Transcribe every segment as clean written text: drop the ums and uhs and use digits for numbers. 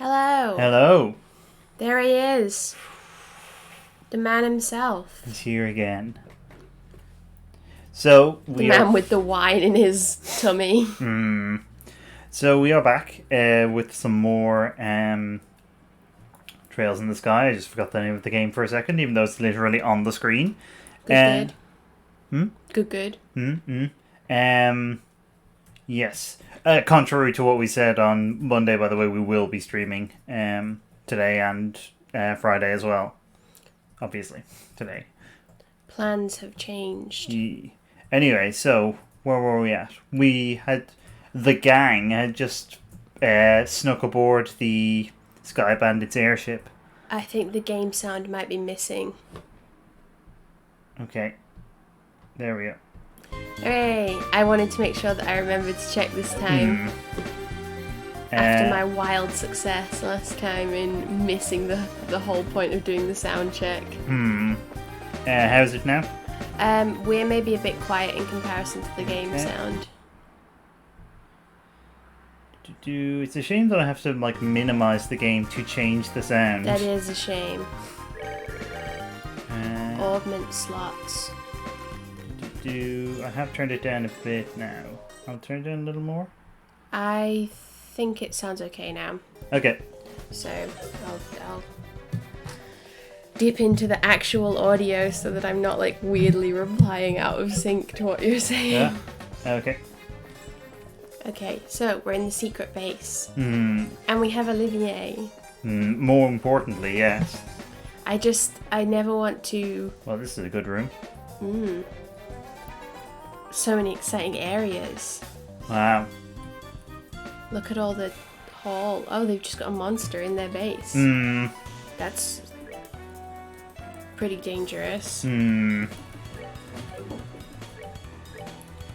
Hello. Hello. There he is. The man himself. He's here again. So the man with the wine in his tummy. So we are back with some more Trails in the Sky. I just forgot the name of the game for a second, even though it's literally on the screen. Good. Yes. Contrary to what we said on Monday, by the way, we will be streaming today and Friday as well. Obviously, today. Plans have changed. Anyway, so where were we at? The gang had just snuck aboard the Sky Bandits airship. I think the game sound might be missing. Okay. There we go. Hooray! I wanted to make sure that I remembered to check this time. After my wild success last time in missing the whole point of doing the sound check. How's it now? We're maybe a bit quiet in comparison to the game sound. It's a shame that I have to minimize the game to change the sound. That is a shame. Augment slots. I have turned it down a bit now. I'll turn it down a little more. I think it sounds okay now. Okay. So I'll dip into the actual audio so that I'm not weirdly replying out of sync to what you're saying. Yeah. Okay. Okay, so we're in the secret base. And we have Olivier. More importantly, yes. I never want to... Well, this is a good room. So many exciting areas. Wow. Look at all the hall. Oh, they've just got a monster in their base. That's pretty dangerous.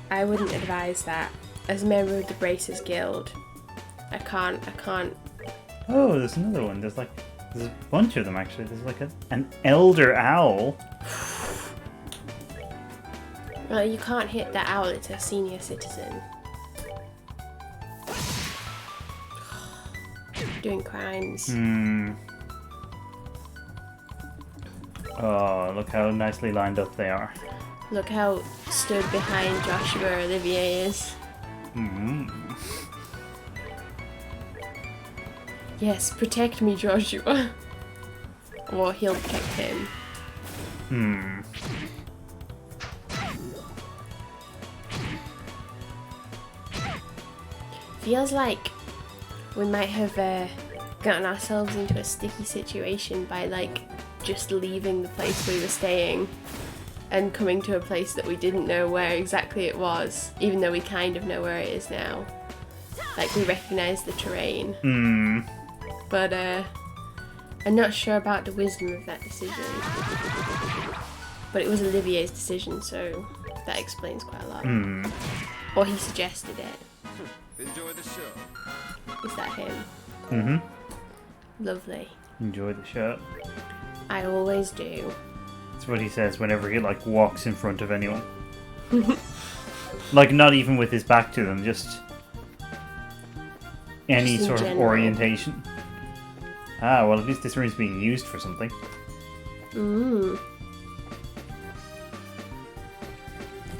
I wouldn't advise that. As a member of the Bracers Guild, I can't. Oh, there's another one. There's a bunch of them actually. There's an elder owl. Well, you can't hit that owl. It's a senior citizen. Doing crimes. Oh, look how nicely lined up they are. Look how stood behind Joshua Olivier is. Yes, protect me, Joshua. Or he'll protect him. Feels like we might have gotten ourselves into a sticky situation by just leaving the place we were staying and coming to a place that we didn't know where exactly it was, even though we kind of know where it is now. We recognise the terrain. But I'm not sure about the wisdom of that decision. But it was Olivier's decision, so that explains quite a lot. Or he suggested it. Enjoy the show. Is that him? Lovely. Enjoy the show. I always do. That's what he says whenever he walks in front of anyone. Not even with his back to them, just any Just in sort of general. orientation. Ah, well, at least this room is being used for something.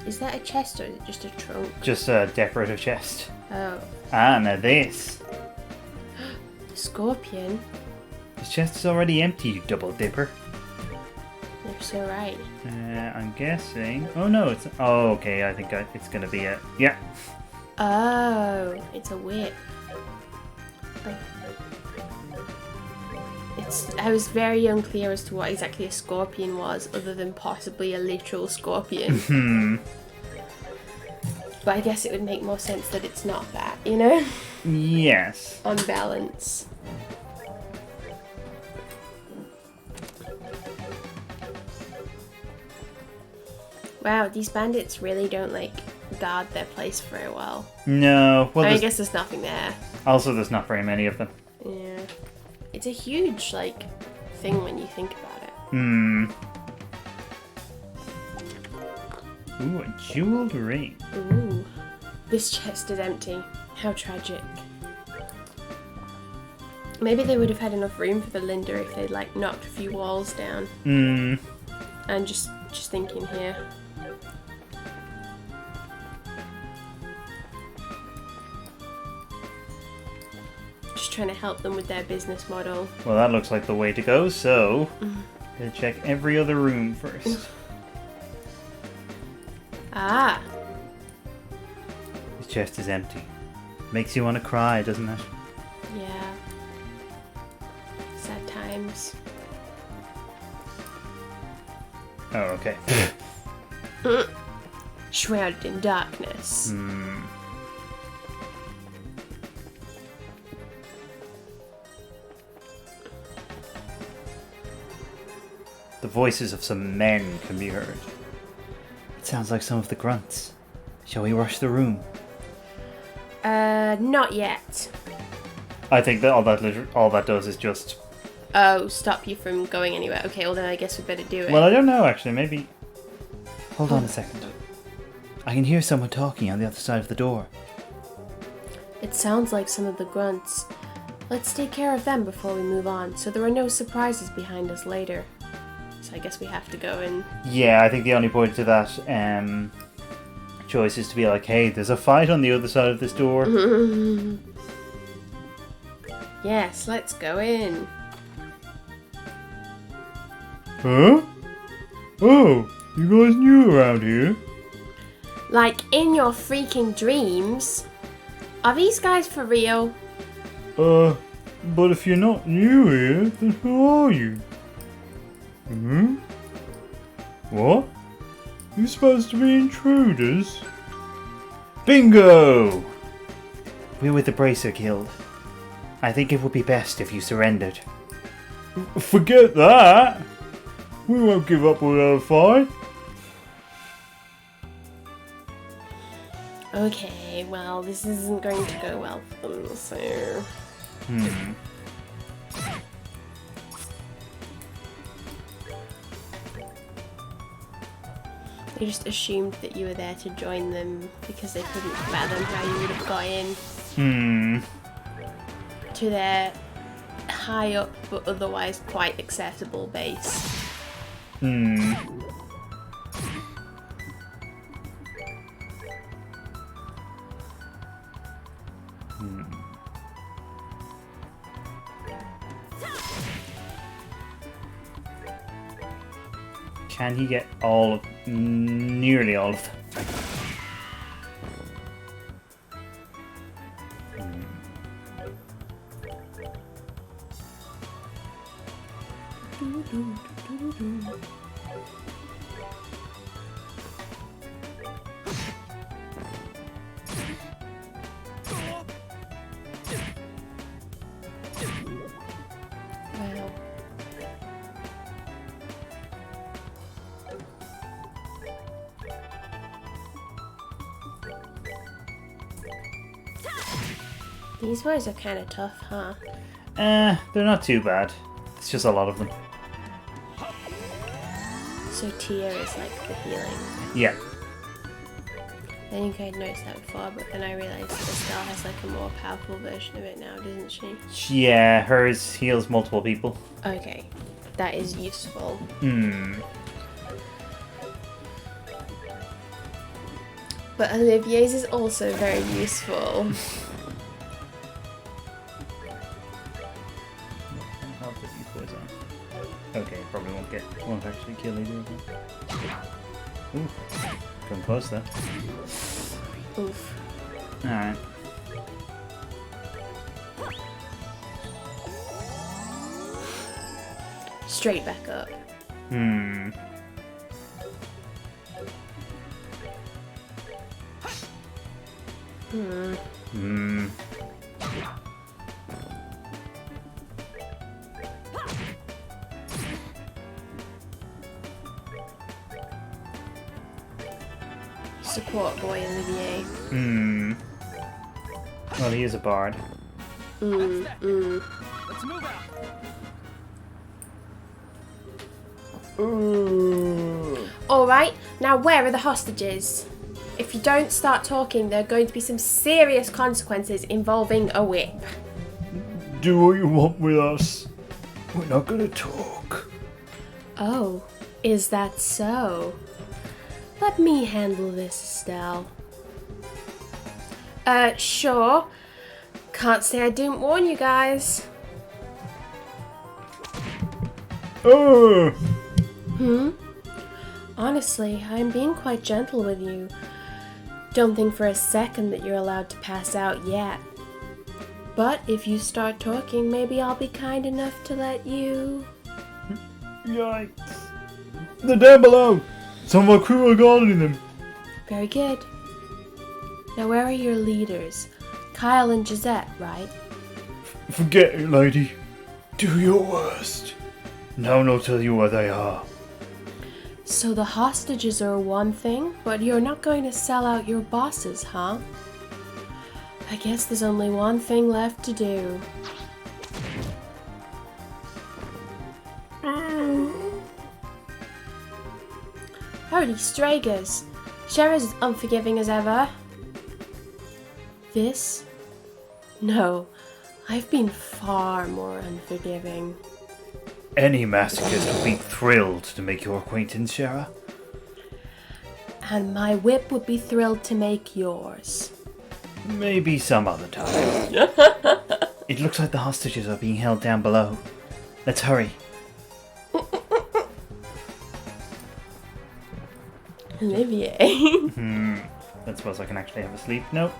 Is that a chest or is it just a trunk? Just a decorative chest. Oh. Ah, now this. The scorpion? This chest is already empty, you double dipper. You're so right. I'm guessing... Oh, no, it's... Oh, okay, I think it's going to be it. Yeah. Oh, it's a whip. I was very unclear as to what exactly a scorpion was, other than possibly a literal scorpion. But I guess it would make more sense that it's not that, you know? Yes. On balance. Wow, these bandits really don't guard their place very well. No. Well, I guess there's nothing there. Also, there's not very many of them. Yeah. It's a huge, thing when you think about it. Ooh, a jeweled ring. Ooh. This chest is empty. How tragic. Maybe they would have had enough room for the Linda if they'd like knocked a few walls down. And just thinking here. Just trying to help them with their business model. Well, that looks like the way to go, so gonna check every other room first. Ah! The chest is empty. Makes you want to cry, doesn't it? Yeah. Sad times. Oh, okay. Shrouded in darkness. The voices of some men can be heard. It sounds like some of the grunts. Shall we rush the room? Not yet. I think that all that does is just... Oh, stop you from going anywhere. Okay, well then I guess we better do it. Well, I don't know, actually. Maybe... Hold on a second. I can hear someone talking on the other side of the door. It sounds like some of the grunts. Let's take care of them before we move on, so there are no surprises behind us later. So I guess we have to go and... Yeah, I think the only point to that choice is to be like, hey, there's a fight on the other side of this door. Yes, let's go in. Huh? Oh, you guys new around here? Like, in your freaking dreams? Are these guys for real? But if you're not new here, then who are you? What? You're supposed to be intruders? Bingo! We're with the Bracer Guild. I think it would be best if you surrendered. Forget that! We won't give up without a fight. Okay, well, this isn't going to go well for them, so... They just assumed that you were there to join them because they couldn't fathom how you would have got in to their high up but otherwise quite accessible base. Can he get nearly all of them? Wow. These boys are kind of tough, huh? They're not too bad. It's just a lot of them. So Tia is like the healing. Yeah. I think I'd noticed that before, but then I realised that Estelle has like a more powerful version of it now, doesn't she? Yeah, hers heals multiple people. Okay, that is useful. But Olivier's is also very useful. How does these boys are? Okay, probably won't actually kill either of them. Ooh, come close though. Oof. Alright. Straight back up. Support boy Olivier. Well, he is a bard. Let's move out. Alright, now where are the hostages? If you don't start talking, there are going to be some serious consequences involving a whip. do what you want with us. We're not gonna talk. Oh, is that so? Let me handle this, Estelle. Sure. Can't say I didn't warn you guys. Oh! Honestly, I'm being quite gentle with you. Don't think for a second that you're allowed to pass out yet. But if you start talking, maybe I'll be kind enough to let you... Yikes. They're down below. Some of our crew are guarding them. Very good. Now where are your leaders? Kyle and Gisette, right? Forget it, lady. Do your worst. No one will tell you where they are. So the hostages are one thing, but you're not going to sell out your bosses, huh? I guess there's only one thing left to do. Holy Stragers! Schera's as unforgiving as ever. This? No, I've been far more unforgiving. Any masochist would be thrilled to make your acquaintance, Schera. And my whip would be thrilled to make yours. Maybe some other time. It looks like the hostages are being held down below. Let's hurry. Olivier. Don't suppose I can actually have a sleep. Nope.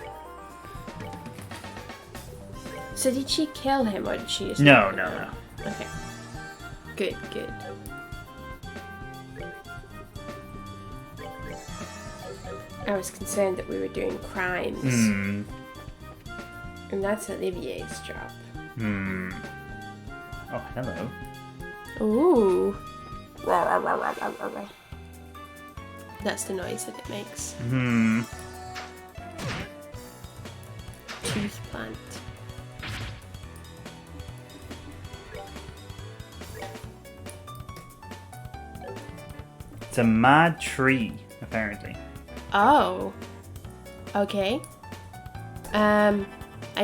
So did she kill him or did she just... No. No. Okay. Good, good. I was concerned that we were doing crimes. And that's Olivier's job. Oh, hello. Ooh. That's the noise that it makes. Tooth plant. It's a mad tree, apparently. Oh. Okay. I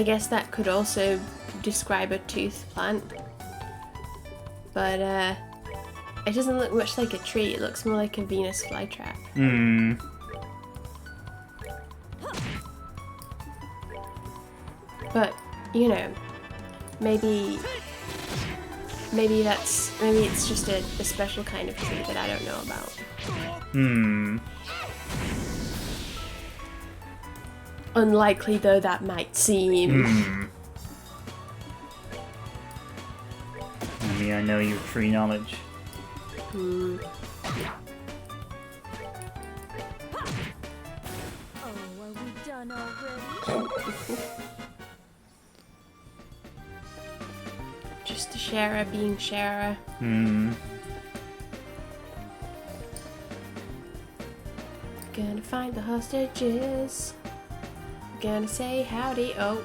guess that could also describe a tooth plant. But, it doesn't look much like a tree. It looks more like a Venus flytrap. But, you know, maybe it's just a special kind of tree that I don't know about. Unlikely though that might seem. I mean, I know you have tree knowledge. Oh, are we done already? Just a Schera being Schera. Gonna find the hostages. Gonna say howdy. Oh,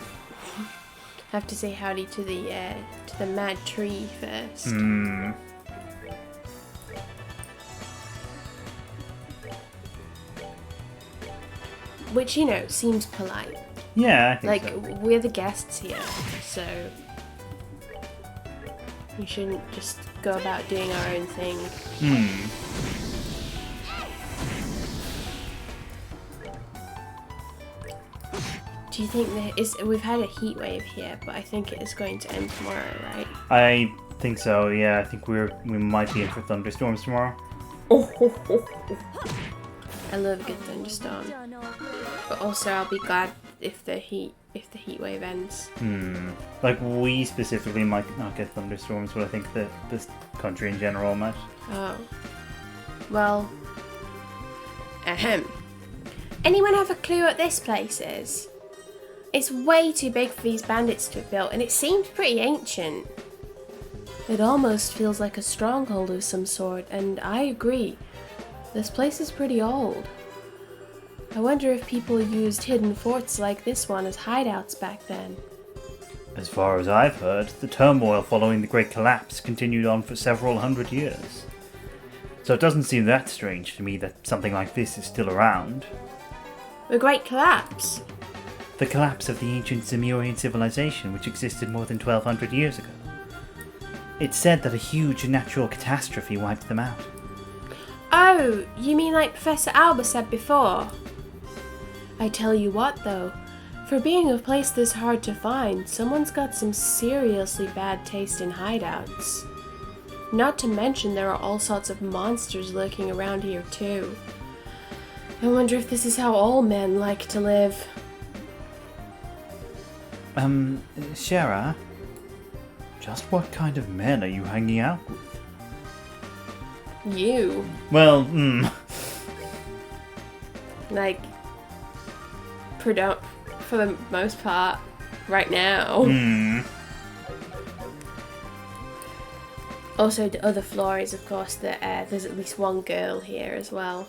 have to say howdy to the mad tree first. Which, you know, seems polite. Yeah, I think Like, so. we're the guests here, so we shouldn't just go about doing our own thing. Do you think we've had a heat wave here, but I think it is going to end tomorrow, right? I think so, yeah. I think we might be in for thunderstorms tomorrow. I love a good thunderstorm. But also I'll be glad if the heat wave ends. Like, we specifically might not get thunderstorms, but I think that this country in general might. Oh. Well. Ahem. Anyone have a clue what this place is? It's way too big for these bandits to have built, and it seems pretty ancient. It almost feels like a stronghold of some sort, and I agree. This place is pretty old. I wonder if people used hidden forts like this one as hideouts back then. As far as I've heard, the turmoil following the Great Collapse continued on for several hundred years. So it doesn't seem that strange to me that something like this is still around. The Great Collapse? The collapse of the ancient Zemurian civilization, which existed more than 1200 years ago. It's said that a huge natural catastrophe wiped them out. Oh, you mean like Professor Alba said before? I tell you what though, for being a place this hard to find, someone's got some seriously bad taste in hideouts. Not to mention there are all sorts of monsters lurking around here too. I wonder if this is how all men like to live. Schera? Just what kind of men are you hanging out with? You. Well, Like, for the most part, right now. Also, the other flaw is, of course, that there's at least one girl here as well.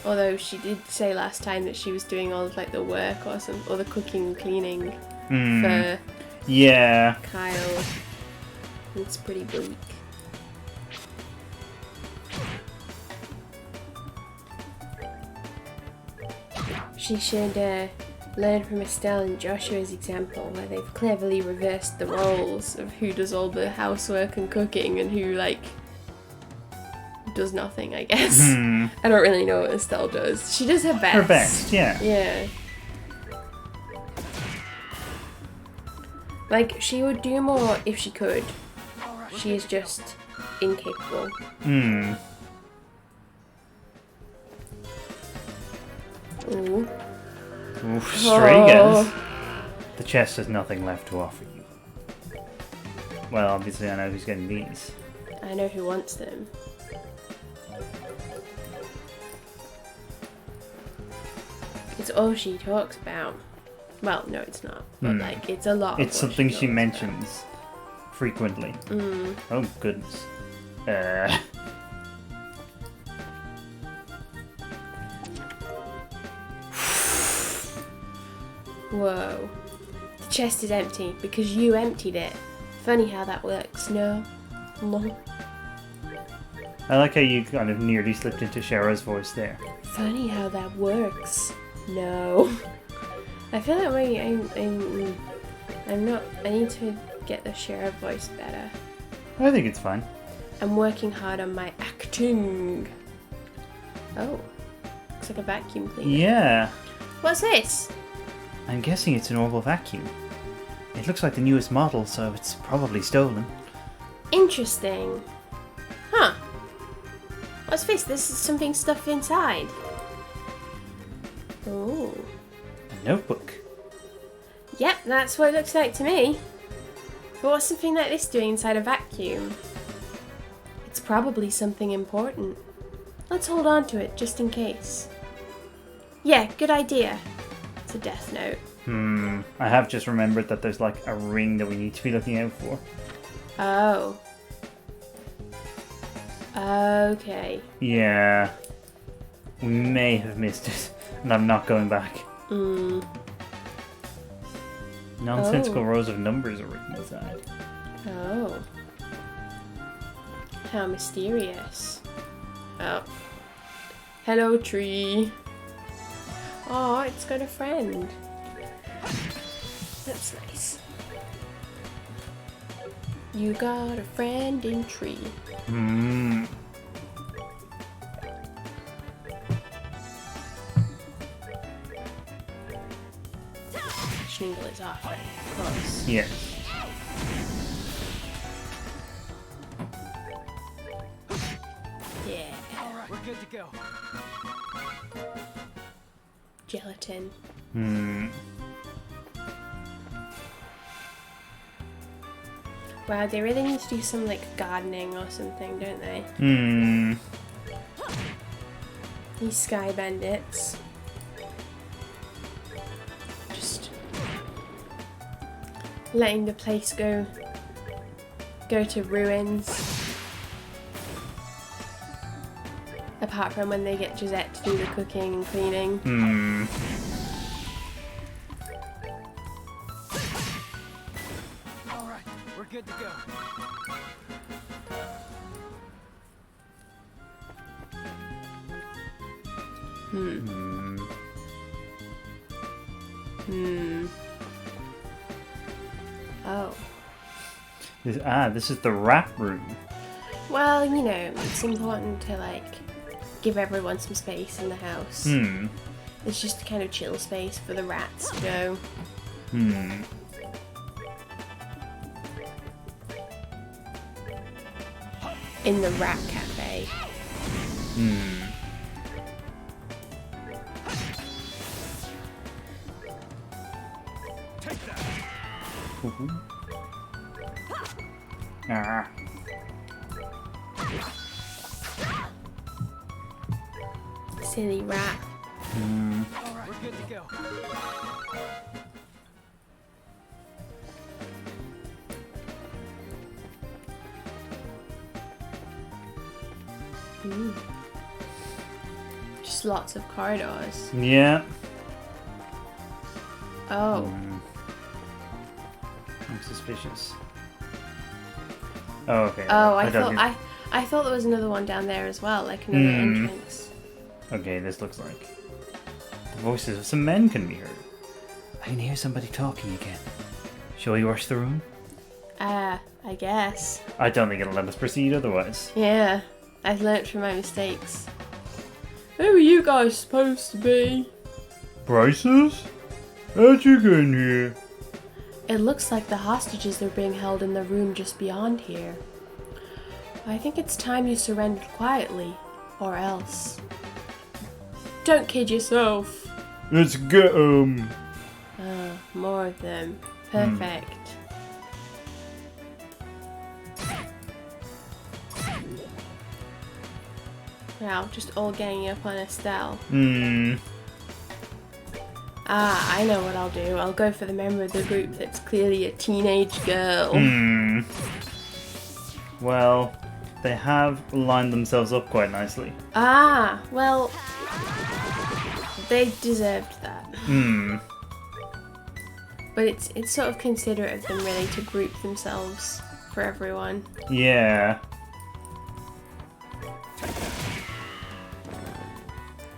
Although she did say last time that she was doing all of like the work or the cooking and cleaning for Yeah. Kyle. It's pretty bleak. She should learn from Estelle and Joshua's example, where they've cleverly reversed the roles of who does all the housework and cooking and who, like, does nothing, I guess. I don't really know what Estelle does. She does her best. Her best, yeah. Yeah. Like, she would do more if she could. She is just incapable. Ooh. Oof, Strigas. The chest has nothing left to offer you. Well, obviously I know who's getting these. I know who wants them. It's all she talks about. Well, no, it's not. But, like, it's a lot of It's what something she talks mentions frequently. Oh, goodness. Whoa. The chest is empty because you emptied it. Funny how that works, no? No. I like how you kind of nearly slipped into Shara's voice there. Funny how that works. No. I feel that way. I'm not. I need to get the Schera voice better. I think it's fine. I'm working hard on my acting. Oh. Looks like a vacuum cleaner. Yeah. What's this? I'm guessing it's an orbital vacuum. It looks like the newest model, so it's probably stolen. Interesting. Huh. What's this? There's something stuffed inside. Oh. A notebook. Yep, that's what it looks like to me. But what's something like this doing inside a vacuum? It's probably something important. Let's hold on to it, just in case. Yeah, good idea. It's a death note. I have just remembered that there's like a ring that we need to be looking out for. Oh. Okay. Yeah. We may have missed it, and I'm not going back. Nonsensical rows of numbers are written inside. Oh. How mysterious. Oh. Hello, tree. Oh, it's got a friend. That's nice. You got a friend in tree. Schningel is off, right? Close. Yeah. Yeah. Alright, we're good to go. Gelatin. Wow, they really need to do some like gardening or something, don't they? These sky bandits. Just letting the place go to ruins. Apart from when they get Gisette to do the cooking and cleaning. Alright, we're good to go. Oh. This is the rat room. Well, you know, it's important to, like, give everyone some space in the house. It's just a kind of chill space for the rats to go. In the rat cafe. Ah. Silly rat. All right, we're good to go. Just lots of corridors. Yeah. Oh. I'm suspicious. Oh, okay. Oh, don't think- I thought there was another one down there as well, like another entrance. Okay, this looks like the voices of some men can be heard. I can hear somebody talking again. Shall we rush the room? I guess. I don't think it'll let us proceed otherwise. Yeah, I've learnt from my mistakes. Who are you guys supposed to be? Braces? How'd you get in here? It looks like the hostages are being held in the room just beyond here. I think it's time you surrendered quietly, or else. Don't kid yourself. Let's get More of them. Perfect. Now, just all ganging up on Estelle. I know what I'll do. I'll go for the member of the group that's clearly a teenage girl. Well, they have lined themselves up quite nicely. Well, they deserved that. But it's sort of considerate of them really to group themselves for everyone. Yeah.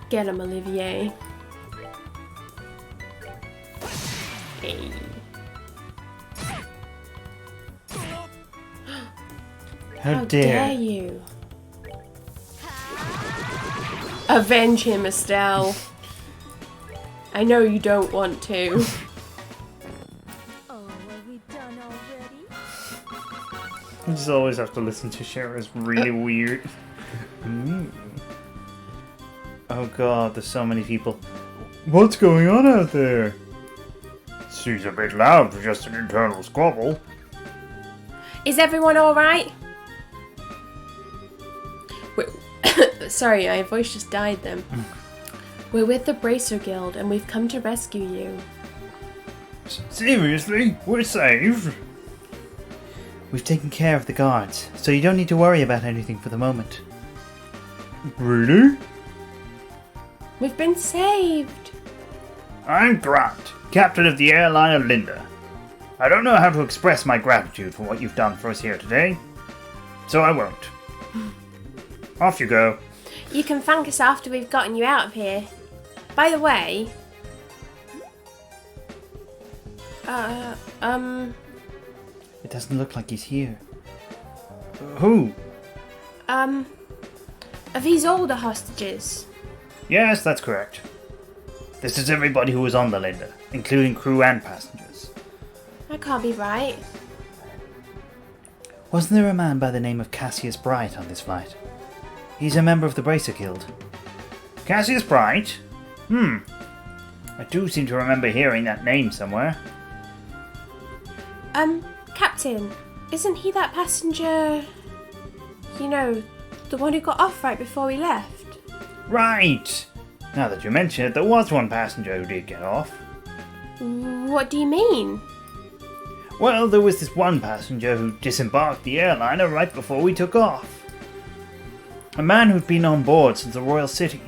Get him, Olivier. Hey. How dare you? Avenge him, Estelle. I know you don't want to. Oh, are we done already? I just always have to listen to Schera. It's really weird. Oh god, there's so many people. What's going on out there? Seems a bit loud for just an internal squabble. Is everyone alright? Sorry, my voice just died then. We're with the Bracer Guild and we've come to rescue you. Seriously? We're saved? We've taken care of the guards, so you don't need to worry about anything for the moment. Really? We've been saved! I'm Grant, captain of the airliner Linda. I don't know how to express my gratitude for what you've done for us here today, so I won't. Off you go. You can thank us after we've gotten you out of here. By the way... It doesn't look like he's here. Who? Are these all the hostages? Yes, that's correct. This is everybody who was on the Linda, including crew and passengers. That can't be right. Wasn't there a man by the name of Cassius Bright on this flight? He's a member of the Bracer Guild. Cassius Bright? I do seem to remember hearing that name somewhere. Captain, isn't he that passenger... You know, the one who got off right before we left? Right! Now that you mention it, there was one passenger who did get off. What do you mean? Well, there was this one passenger who disembarked the airliner right before we took off. A man who'd been on board since the Royal City,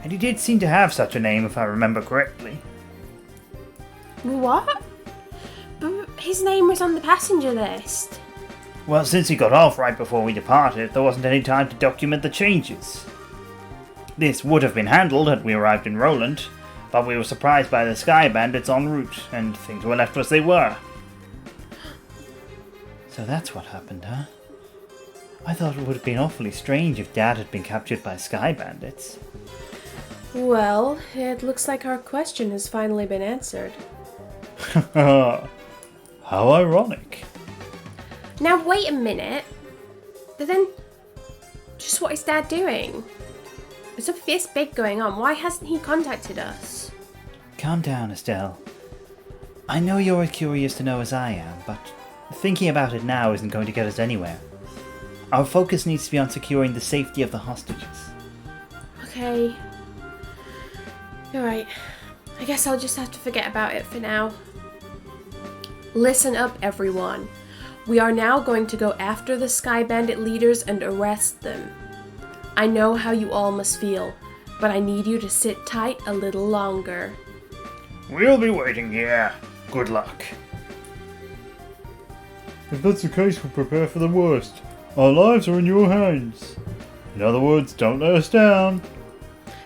and he did seem to have such a name if I remember correctly. What? But his name was on the passenger list. Well, since he got off right before we departed, there wasn't any time to document the changes. This would have been handled had we arrived in Roland, but we were surprised by the sky bandits en route, and things were left as they were. So that's what happened, huh? I thought it would have been awfully strange if Dad had been captured by sky bandits. Well, it looks like our question has finally been answered. How ironic. Now wait a minute. But then, just what is Dad doing? There's something this big going on. Why hasn't he contacted us? Calm down, Estelle. I know you're as curious to know as I am, but thinking about it now isn't going to get us anywhere. Our focus needs to be on securing the safety of the hostages. Okay. Alright. I guess I'll just have to forget about it for now. Listen up, everyone. We are now going to go after the Sky Bandit leaders and arrest them. I know how you all must feel, but I need you to sit tight a little longer. We'll be waiting here. Good luck. If that's the case, we'll prepare for the worst. Our lives are in your hands. In other words, don't let us down.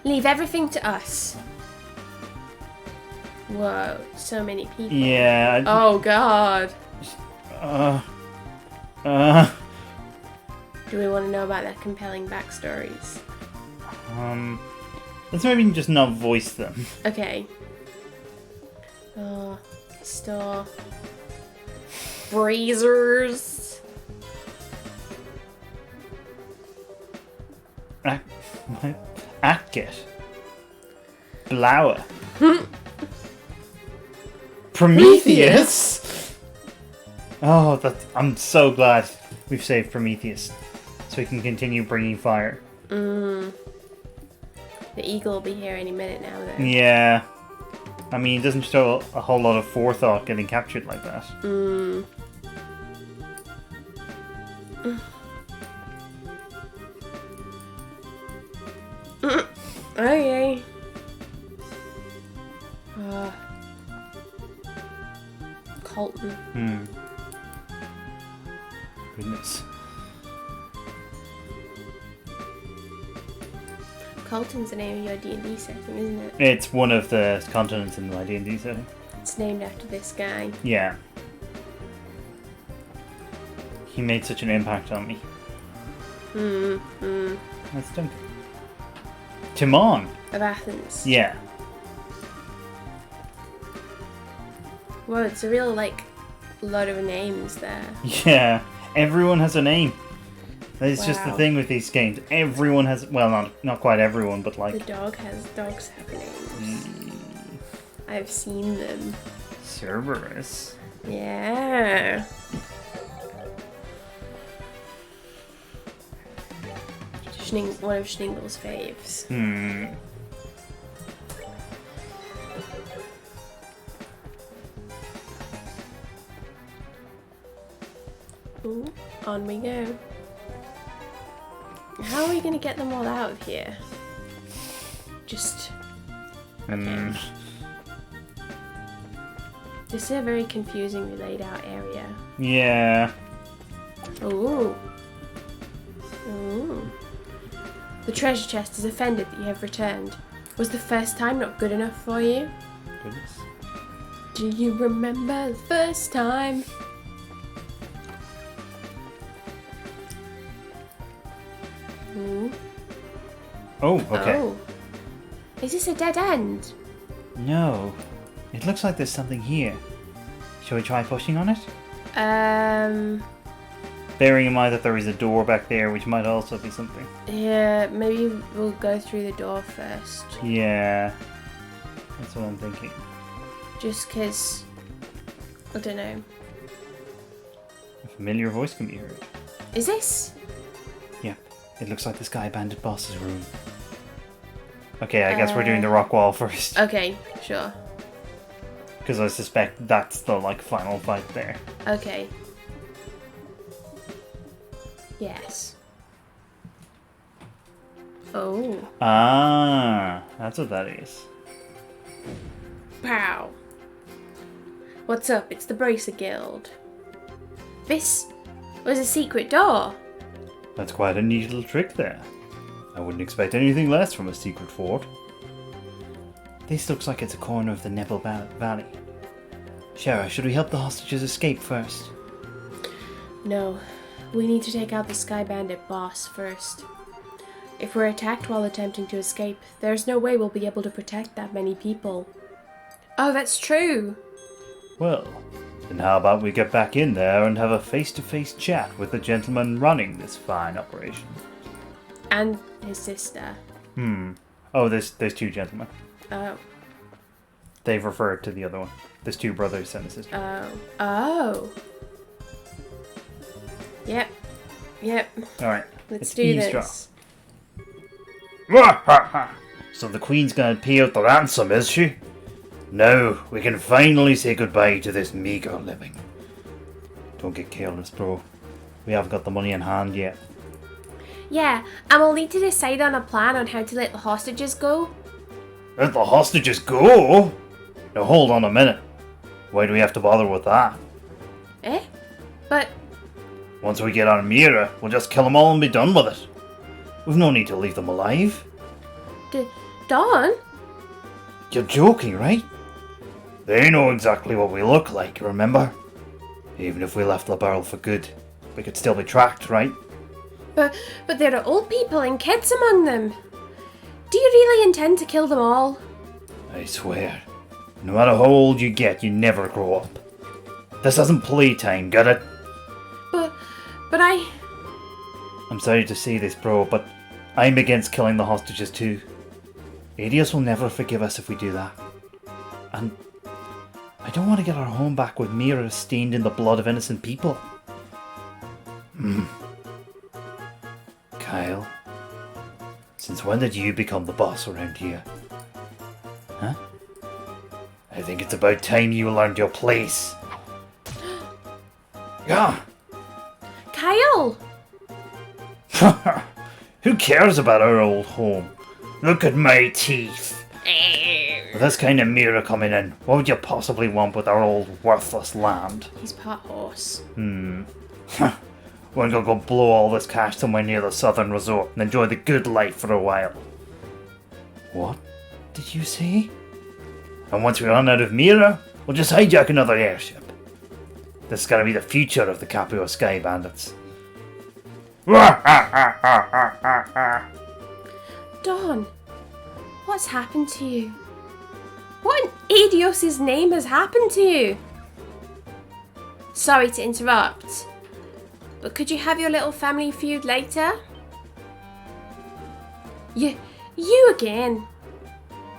Leave everything to us. Whoa, so many people. Yeah. Oh god. Do we want to know about their compelling backstories? Let's maybe just not voice them. Okay. Oh, store. Brazers. Akit. Blower. Prometheus? Oh, I'm so glad we've saved Prometheus. So we can continue bringing fire. The eagle will be here any minute now, though. Yeah. I mean, it doesn't show a whole lot of forethought getting captured like that. Okay. Colton. Goodness. Colton's the name of your D&D setting, isn't it? It's one of the continents in my D&D setting. It's named after this guy. Yeah. He made such an impact on me. That's Duncan. Timon! Of Athens. Yeah. Whoa, it's a real, lot of names there. Yeah. Everyone has a name. That's just the Wow. thing with these games. Everyone has... Well, not quite everyone, but The dogs have names. I've seen them. Cerberus. Yeah. One of Schningle's faves. Ooh, on we go. How are we gonna get them all out of here? Just... Okay. This is a very confusingly laid out area. Yeah. Ooh. Ooh. The treasure chest is offended that you have returned. Was the first time not good enough for you? Goodness. Do you remember the first time? Ooh. Oh, okay. Oh. Is this a dead end? No. It looks like there's something here. Shall we try pushing on it? Bearing in mind that there is a door back there, which might also be something. Yeah, maybe we'll go through the door first. Yeah. That's what I'm thinking. Just 'cause... I don't know. A familiar voice can be heard. Is this? Yeah. It looks like the Sky Bandit boss's room. Okay, I guess we're doing the rock wall first. Okay, sure. Because I suspect that's the, final fight there. Okay. Yes. Oh. Ah, that's what that is. Pow. What's up? It's the Bracer Guild. This was a secret door. That's quite a neat little trick there. I wouldn't expect anything less from a secret fort. This looks like it's a corner of the Nebel Valley. Schera, should we help the hostages escape first? No, we need to take out the Sky Bandit boss first. If we're attacked while attempting to escape, there's no way we'll be able to protect that many people. Oh, that's true! Well, then how about we get back in there and have a face-to-face chat with the gentleman running this fine operation? And his sister. Oh, there's two gentlemen. Oh. They've referred to the other one. There's two brothers and a sister. Oh. Yep. Alright, Let's do this. So the Queen's gonna pay out the ransom, is she? Now we can finally say goodbye to this meager living. Don't get careless, bro. We haven't got the money in hand yet. Yeah, and we'll need to decide on a plan on how to let the hostages go. Let the hostages go? Now hold on a minute. Why do we have to bother with that? Eh? But... Once we get on Mira, we'll just kill them all and be done with it. We've no need to leave them alive. Dawn? You're joking, right? They know exactly what we look like, remember? Even if we left the barrel for good, we could still be tracked, right? But there are old people and kids among them. Do you really intend to kill them all? I swear, no matter how old you get, you never grow up. This isn't playtime, get it? But I'm sorry to say this, bro, but I'm against killing the hostages too. Adios will never forgive us if we do that. And I don't want to get our home back with Mira stained in the blood of innocent people. Kyle, since when did you become the boss around here? Huh? I think it's about time you learned your place. Yeah. Kyle! Who cares about our old home? Look at my teeth. With this kind of Mira coming in, what would you possibly want with our old worthless land? He's part horse. We're gonna go blow all this cash somewhere near the southern resort and enjoy the good life for a while. What did you say? And once we run out of Mira, we'll just hijack another airship. This is gonna be the future of the Capua Sky Bandits. Dawn, what's happened to you? What in Adios' name has happened to you? Sorry to interrupt, but could you have your little family feud later? You again.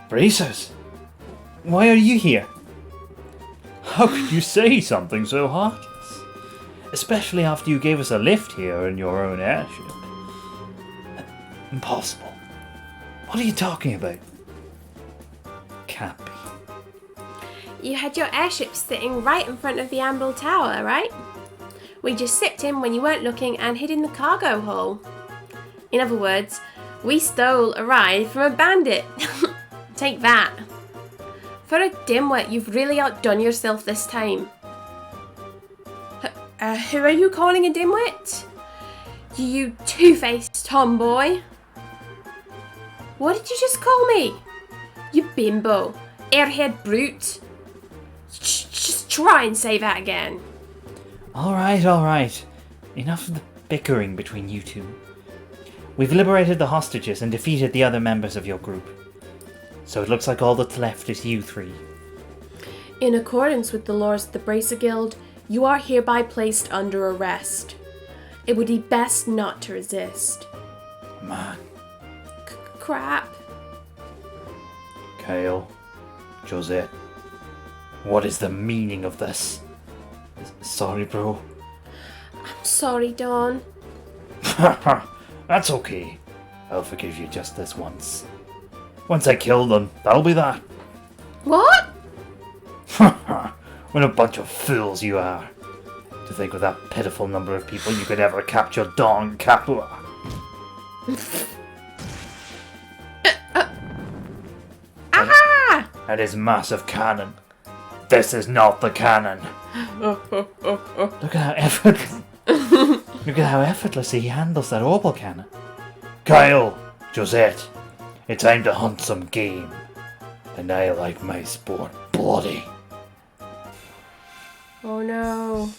Bracers, why are you here? How could you say something so heartless? Especially after you gave us a lift here in your own airship. Impossible. What are you talking about? Can't be. You had your airship sitting right in front of the Amble Tower, right? We just sipped in when you weren't looking and hid in the cargo hole. In other words, we stole a ride from a bandit. Take that. For a dimwit, you've really outdone yourself this time. Who are you calling a dimwit? You two-faced tomboy. What did you just call me? You bimbo. Airhead brute. Just try and say that again. Alright. Enough of the bickering between you two. We've liberated the hostages and defeated the other members of your group. So it looks like all that's left is you three. In accordance with the laws of the Bracer Guild, you are hereby placed under arrest. It would be best not to resist. Man. Crap. Kyle. Josette. What is the meaning of this? Sorry, bro. I'm sorry, Dawn. That's okay. I'll forgive you just this once. Once I kill them, that'll be that. What? What a bunch of fools you are. To think with that pitiful number of people you could ever capture Dawn Capua. And his massive cannon. This is not the cannon. Look at how effortlessly he handles that opal cannon. Kyle, Josette, it's time to hunt some game. And I like my sport bloody. Oh no.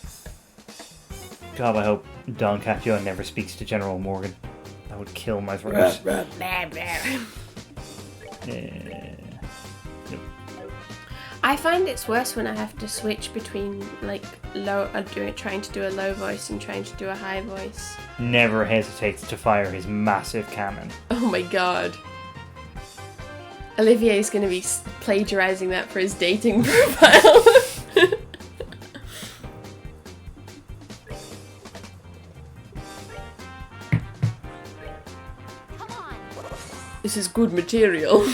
God, I hope Don Capua never speaks to General Morgan. That would kill my throat. I find it's worse when I have to switch between like trying to do a low voice and trying to do a high voice. Never hesitates to fire his massive cannon. Oh my god. Olivier is going to be plagiarizing that for his dating profile. This is good material.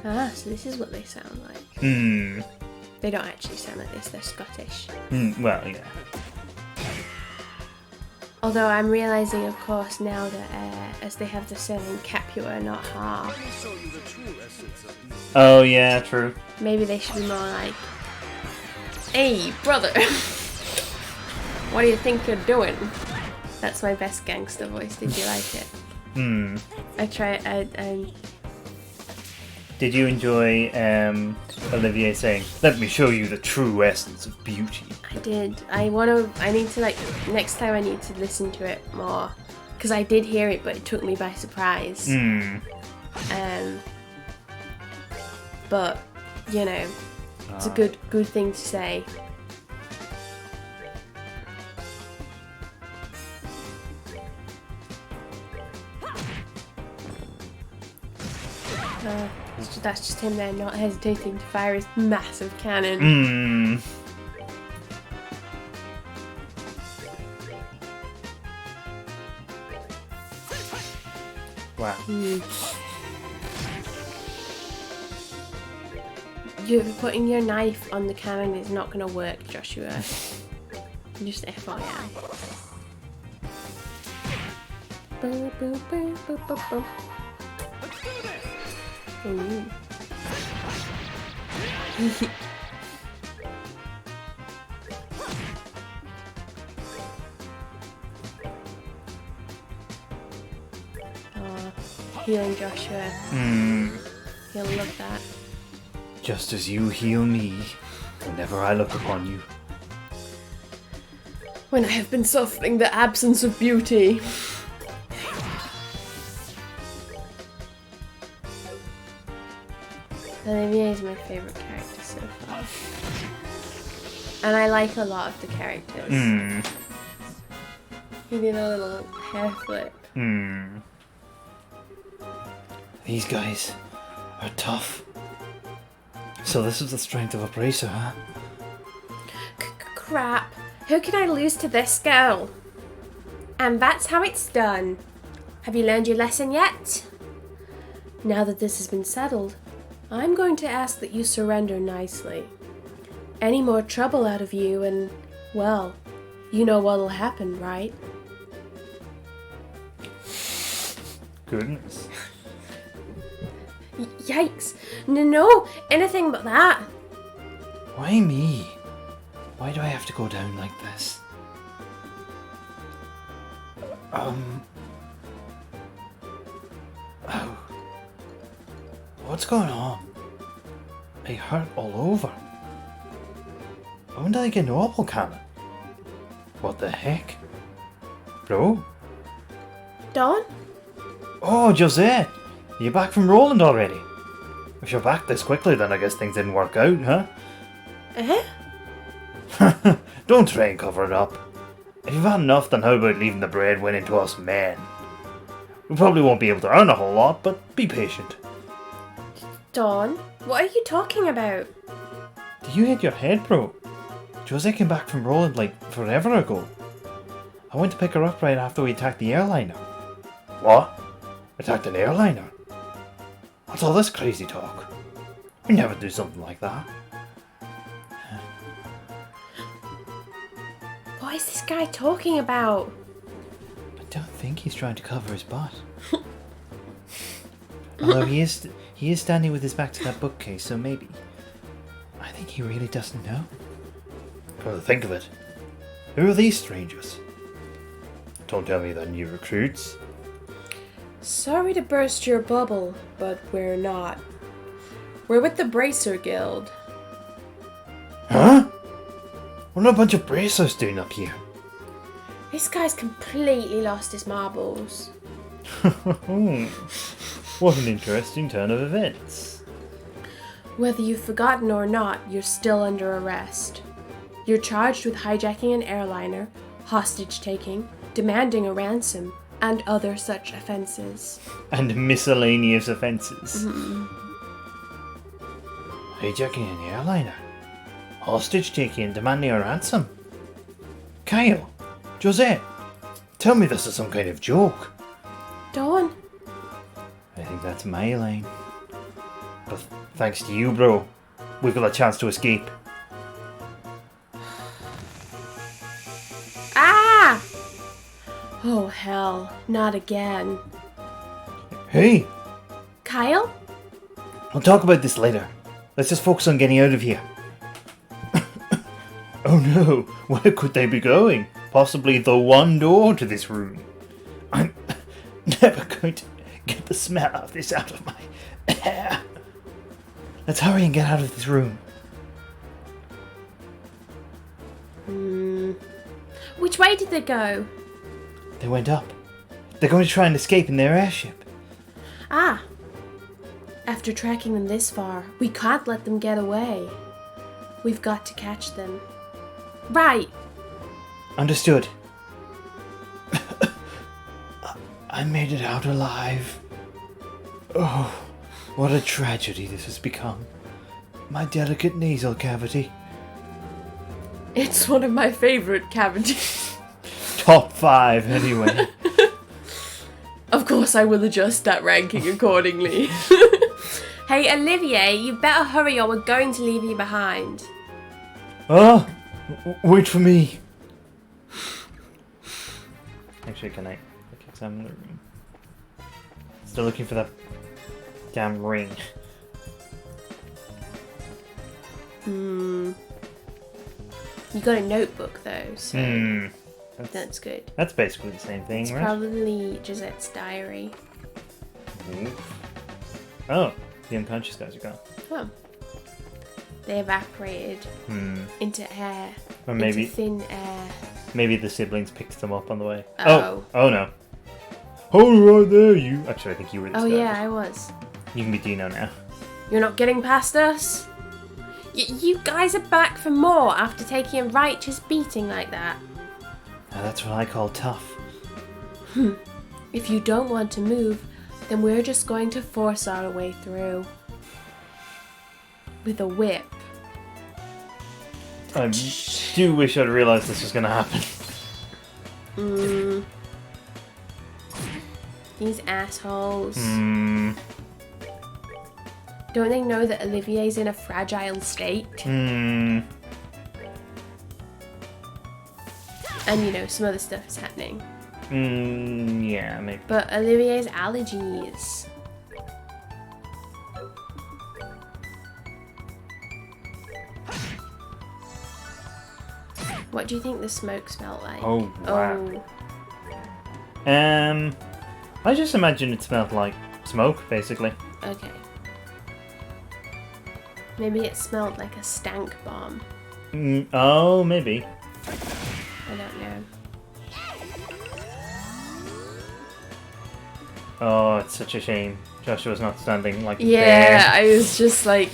Ah, so this is what they sound like. They don't actually sound like this, they're Scottish. Well, yeah. Although I'm realising, of course, now that as they have the saying Capua, not ha. Oh, yeah, true. Maybe they should be more like, hey, brother, what do you think you're doing? That's my best gangster voice, did you like it? Did you enjoy Olivier saying, "Let me show you the true essence of beauty"? I did. I need to, like, next time I need to listen to it more. Because I did hear it, but it took me by surprise. But, you know, it's a good thing to say. That's just him there not hesitating to fire his massive cannon. Wow. You're putting your knife on the cannon is not going to work, Joshua. Just FYI. Boom, boom, boom, boom, boom, boom. Ooh. Healing Joshua. He'll love that. Just as you heal me whenever I look upon you. When I have been suffering the absence of beauty. Olivier is my favourite character so far. And I like a lot of the characters. He did a little hair flip. These guys are tough. So this is the strength of a bracer, huh? Crap. Who can I lose to this girl? And that's how it's done. Have you learned your lesson yet? Now that this has been settled, I'm going to ask that you surrender nicely. Any more trouble out of you and, well, you know what'll happen, right? Goodness. Yikes. No, anything but that. Why me? Why do I have to go down like this? Oh. What's going on? I hurt all over. When did I get an apple cannon? What the heck? Bro? Dawn? Oh, Josette! Are you back from Roland already? If you're back this quickly, then I guess things didn't work out, huh? Don't try and cover it up. If you've had enough, then how about leaving the breadwinning to us men? We probably won't be able to earn a whole lot, but be patient. Dawn, what are you talking about? Did you hit your head, bro? Josette came back from Roland like forever ago. I went to pick her up right after we attacked the airliner. What? Attacked an airliner? What's all this crazy talk? We never do something like that. What is this guy talking about? I don't think he's trying to cover his butt. Although he is standing with his back to that bookcase, so maybe. think he really doesn't know. Come to think of it, who are these strangers? Don't tell me they're new recruits. Sorry to burst your bubble, but we're not. We're with the Bracer Guild. Huh? What are a bunch of bracers doing up here? This guy's completely lost his marbles. What an interesting turn of events. Whether you've forgotten or not, you're still under arrest. You're charged with hijacking an airliner, hostage taking, demanding a ransom, and other such offences. And miscellaneous offences. Hijacking an airliner, hostage taking, demanding a ransom. Kyle, Jose, tell me this is some kind of joke. Dawn? I think that's my line. But thanks to you, bro, we've got a chance to escape. Ah! Oh hell, not again. Hey, Kyle? we'll talk about this later. Let's just focus on getting out of here. Oh no, where could they be going? Possibly the one door to this room. I'm never going to get the smell of this out of my hair. Let's hurry and get out of this room. Which way did they go? They went up. They're going to try and escape in their airship. Ah! After tracking them this far, we can't let them get away. We've got to catch them. Right! Understood. I made it out alive. Oh, what a tragedy this has become. My delicate nasal cavity. It's one of my favourite cavities. Top 5, anyway. Of course I will adjust that ranking accordingly. Hey Olivier, you better hurry or we're going to leave you behind. Oh, wait for me. Actually, can I examine the room? Still looking for that damn ring. You got a notebook though, so that's good. That's basically the same thing, It's right? probably Josette's diary. Oh, the unconscious guys are gone. Oh. They evaporated into air. Or maybe into thin air. maybe the siblings picked them up on the way. Oh. Oh no. Oh, right there, you. Actually, I think you were the Oh starters. yeah, I was. You can be Dino now. You're not getting past us? You guys are back for more after taking a righteous beating like that. Now that's what I call tough. If you don't want to move, then we're just going to force our way through. With a whip. I do wish I'd realised this was going to happen. These assholes. Don't they know that Olivier's in a fragile state? And you know, some other stuff is happening. Yeah, maybe. But Olivier's allergies. What do you think the smoke smelled like? Oh, wow. I just imagine it smelled like smoke, basically. Okay. Maybe it smelled like a stank bomb. Oh, maybe. I don't know. Oh, it's such a shame. Joshua's not standing like a Yeah, bear. I was just like...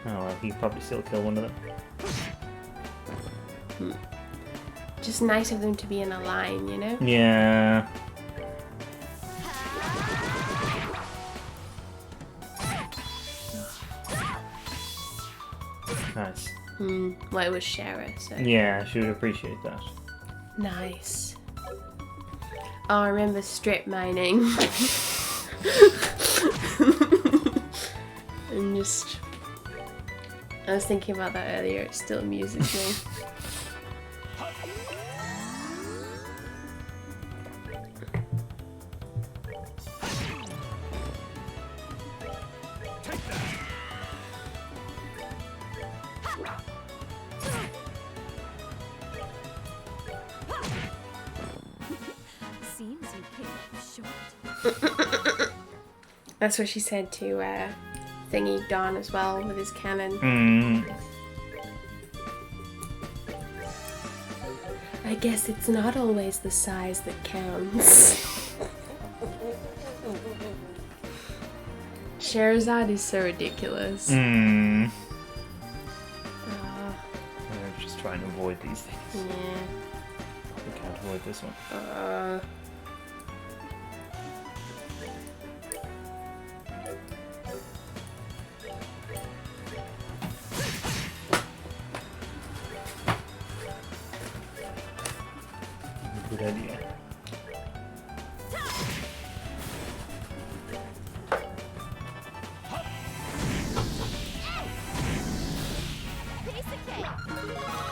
Oh, well, he could probably still kill one of them. Just nice of them to be in a line, you know? Yeah. Nice. Well, it was Schera, so... Yeah, she would appreciate that. Nice. Oh, I remember strip mining. And just... I was thinking about that earlier, it still amuses me. Seems you came up short. That's what she said to Thingy Don as well with his cannon. Mm. I guess it's not always the size that counts. Sherazade is so ridiculous. Mm. I'm just trying to avoid these things. Yeah. We can't avoid this one. Good idea.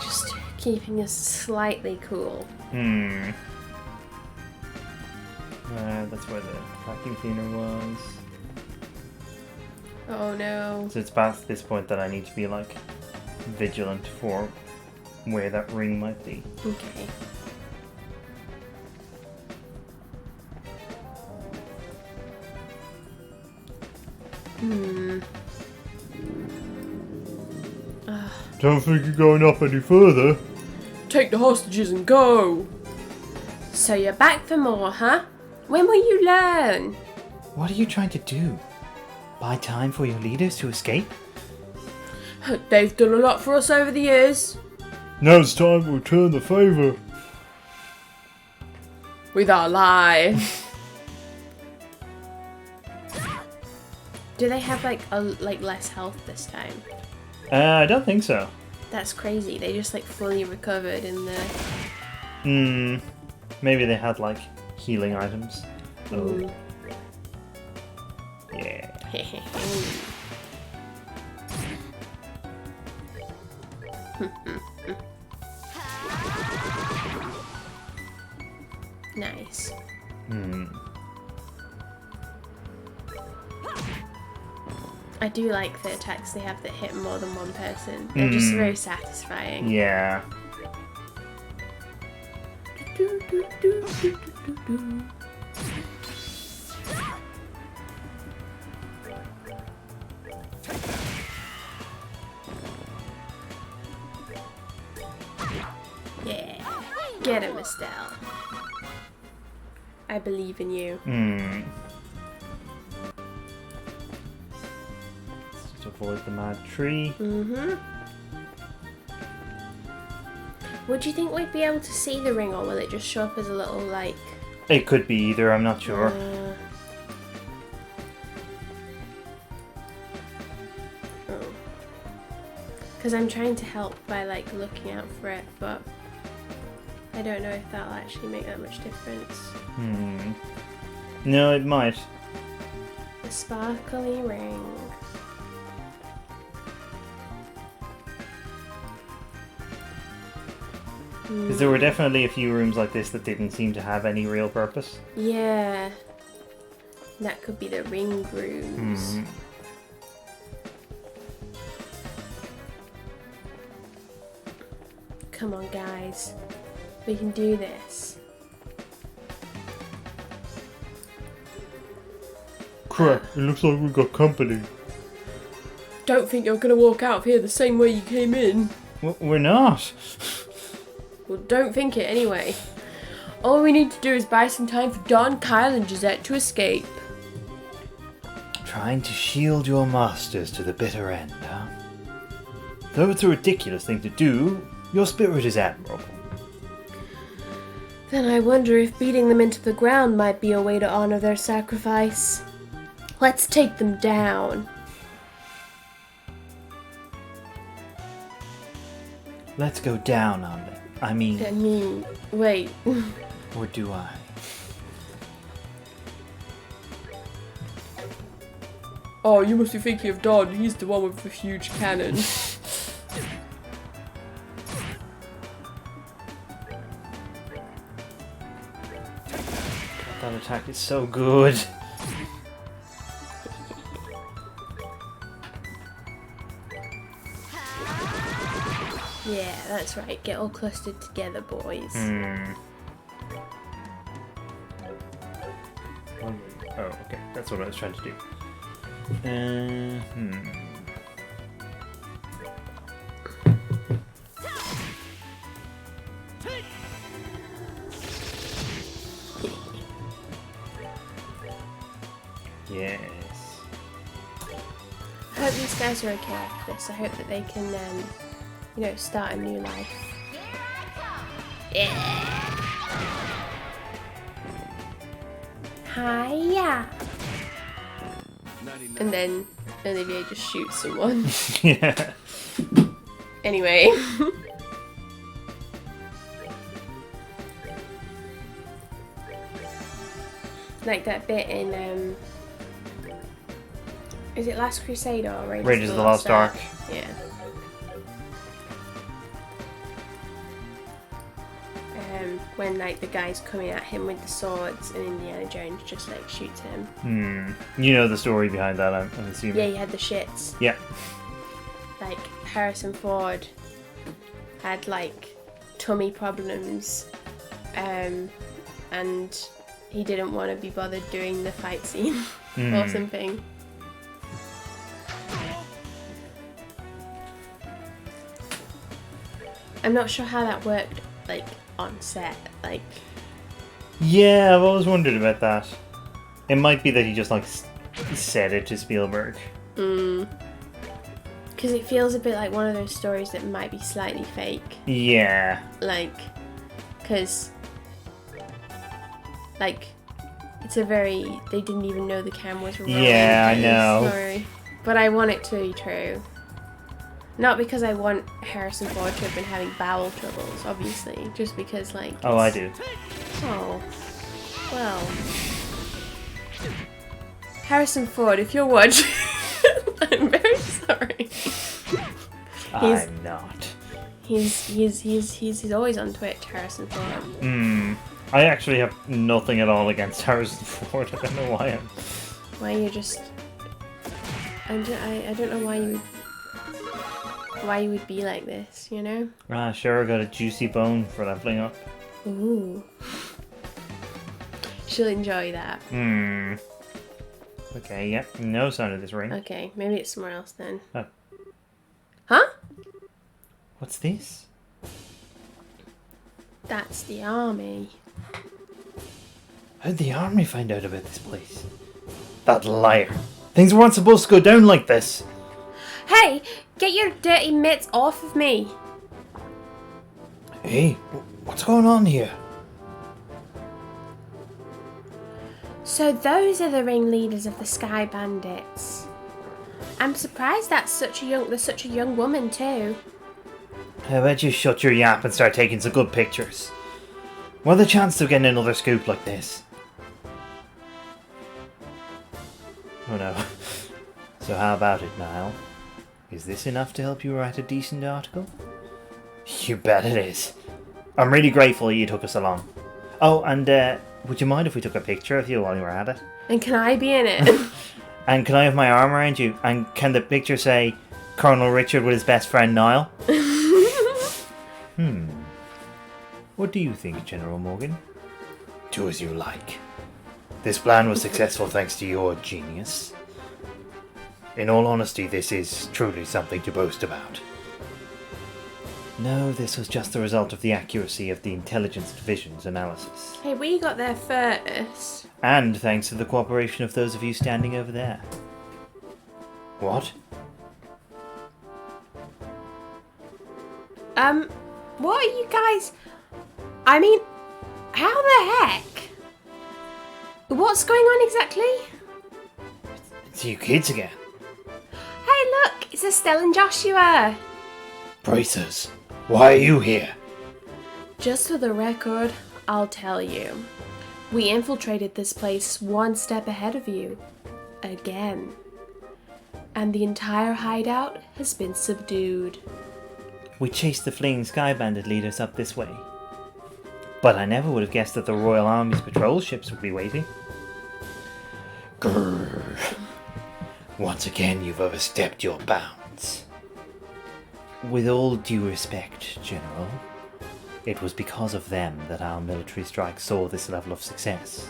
Just keeping us slightly cool. Hmm. That's where the vacuum cleaner was. Oh no. So it's past this point that I need to be like vigilant for where that ring might be. Okay. Don't think you're going up any further. Take the hostages and go! So you're back for more, huh? When will you learn? What are you trying to do? Buy time for your leaders to escape? They've done a lot for us over the years. Now it's time to return the favour. With our lie. Do they have like less health this time? I don't think so. That's crazy. They just like fully recovered in the. Maybe they had like healing items. Mm. Yeah. Nice. I do like the attacks they have that hit more than one person. They're just very satisfying. Yeah. Yeah. Get him, Estelle. I believe in you. Let's just avoid the mad tree. Would you think we'd be able to see the ring, or will it just show up as a little, like... It could be either, I'm not sure. Because I'm trying to help by, like, looking out for it, but I don't know if that'll actually make that much difference. No, it might. The sparkly ring. Because there were definitely a few rooms like this that didn't seem to have any real purpose. Yeah. That could be the ring rooms. Come on, guys. We can do this. Crap, it looks like we've got company. Don't think you're going to walk out of here the same way you came in. We're not. Well, don't think it anyway. All we need to do is buy some time for Don, Kyle, and Gisette to escape. Trying to shield your masters to the bitter end, huh? Though it's a ridiculous thing to do, your spirit is admirable. Then I wonder if beating them into the ground might be a way to honor their sacrifice. Let's take them down. Let's go down on them. I mean, wait. or do I? Oh, you must be thinking of Don. He's the one with the huge cannon. That attack is so good. Yeah, that's right. Get all clustered together, boys. Oh, okay. That's what I was trying to do. Yes. I hope these guys are okay after this. I hope that they can, start a new life. Yeah. Hiya. And then Olivier just shoots someone. Yeah. Anyway. Like that bit in, is it Last Crusade or Raiders of the Lost Ark? Yeah. When like the guy's coming at him with the swords and Indiana Jones just like shoots him. You know the story behind that, I'm assuming. Yeah, he had the shits. Yeah. Like Harrison Ford had like tummy problems, and he didn't want to be bothered doing the fight scene or something. I'm not sure how that worked, like, on set, like... Yeah, I've always wondered about that. It might be that he just, like, said it to Spielberg. Because it feels a bit like one of those stories that might be slightly fake. Yeah. Like, because... Like, it's a very... They didn't even know the cameras were rolling. Yeah, I know. Story. But I want it to be true. Not because I want Harrison Ford to have been having bowel troubles, obviously. Just because, like... Oh, I do. Oh. Well. Harrison Ford, if you're watching... I'm very sorry. I'm not. He's always on Twitch, Harrison Ford. I actually have nothing at all against Harrison Ford. I don't know why Why you just... I don't know why you would be like this, you know? Schera got a juicy bone for leveling up. Ooh. She'll enjoy that. Okay, yep. No sign of this ring. Okay, maybe it's somewhere else then. Oh. Huh? What's this? That's the army. How'd the army find out about this place? That liar. Things weren't supposed to go down like this. Hey! Get your dirty mitts off of me! Hey, what's going on here? So those are the ringleaders of the Sky Bandits. I'm surprised there's such a young woman too. How about you shut your yap and start taking some good pictures? What are the chances of getting another scoop like this? Oh no. So how about it, Niall? Is this enough to help you write a decent article? You bet it is. I'm really grateful you took us along. Oh, and would you mind if we took a picture of you while you were at it? And can I be in it? And can I have my arm around you? And can the picture say Colonel Richard with his best friend Niall? What do you think, General Morgan? Do as you like. This plan was successful thanks to your genius. In all honesty, this is truly something to boast about. No, this was just the result of the accuracy of the Intelligence Division's analysis. Hey, we got there first. And thanks to the cooperation of those of you standing over there. What? What are you guys... I mean, how the heck? What's going on exactly? It's you kids again. Hey, look! It's Estelle and Joshua! Bracers, why are you here? Just for the record, I'll tell you. We infiltrated this place one step ahead of you. Again. And the entire hideout has been subdued. We chased the fleeing Sky Bandit leaders up this way. But I never would have guessed that the Royal Army's patrol ships would be waiting. Grrr. Once again, you've overstepped your bounds. With all due respect, General, it was because of them that our military strike saw this level of success.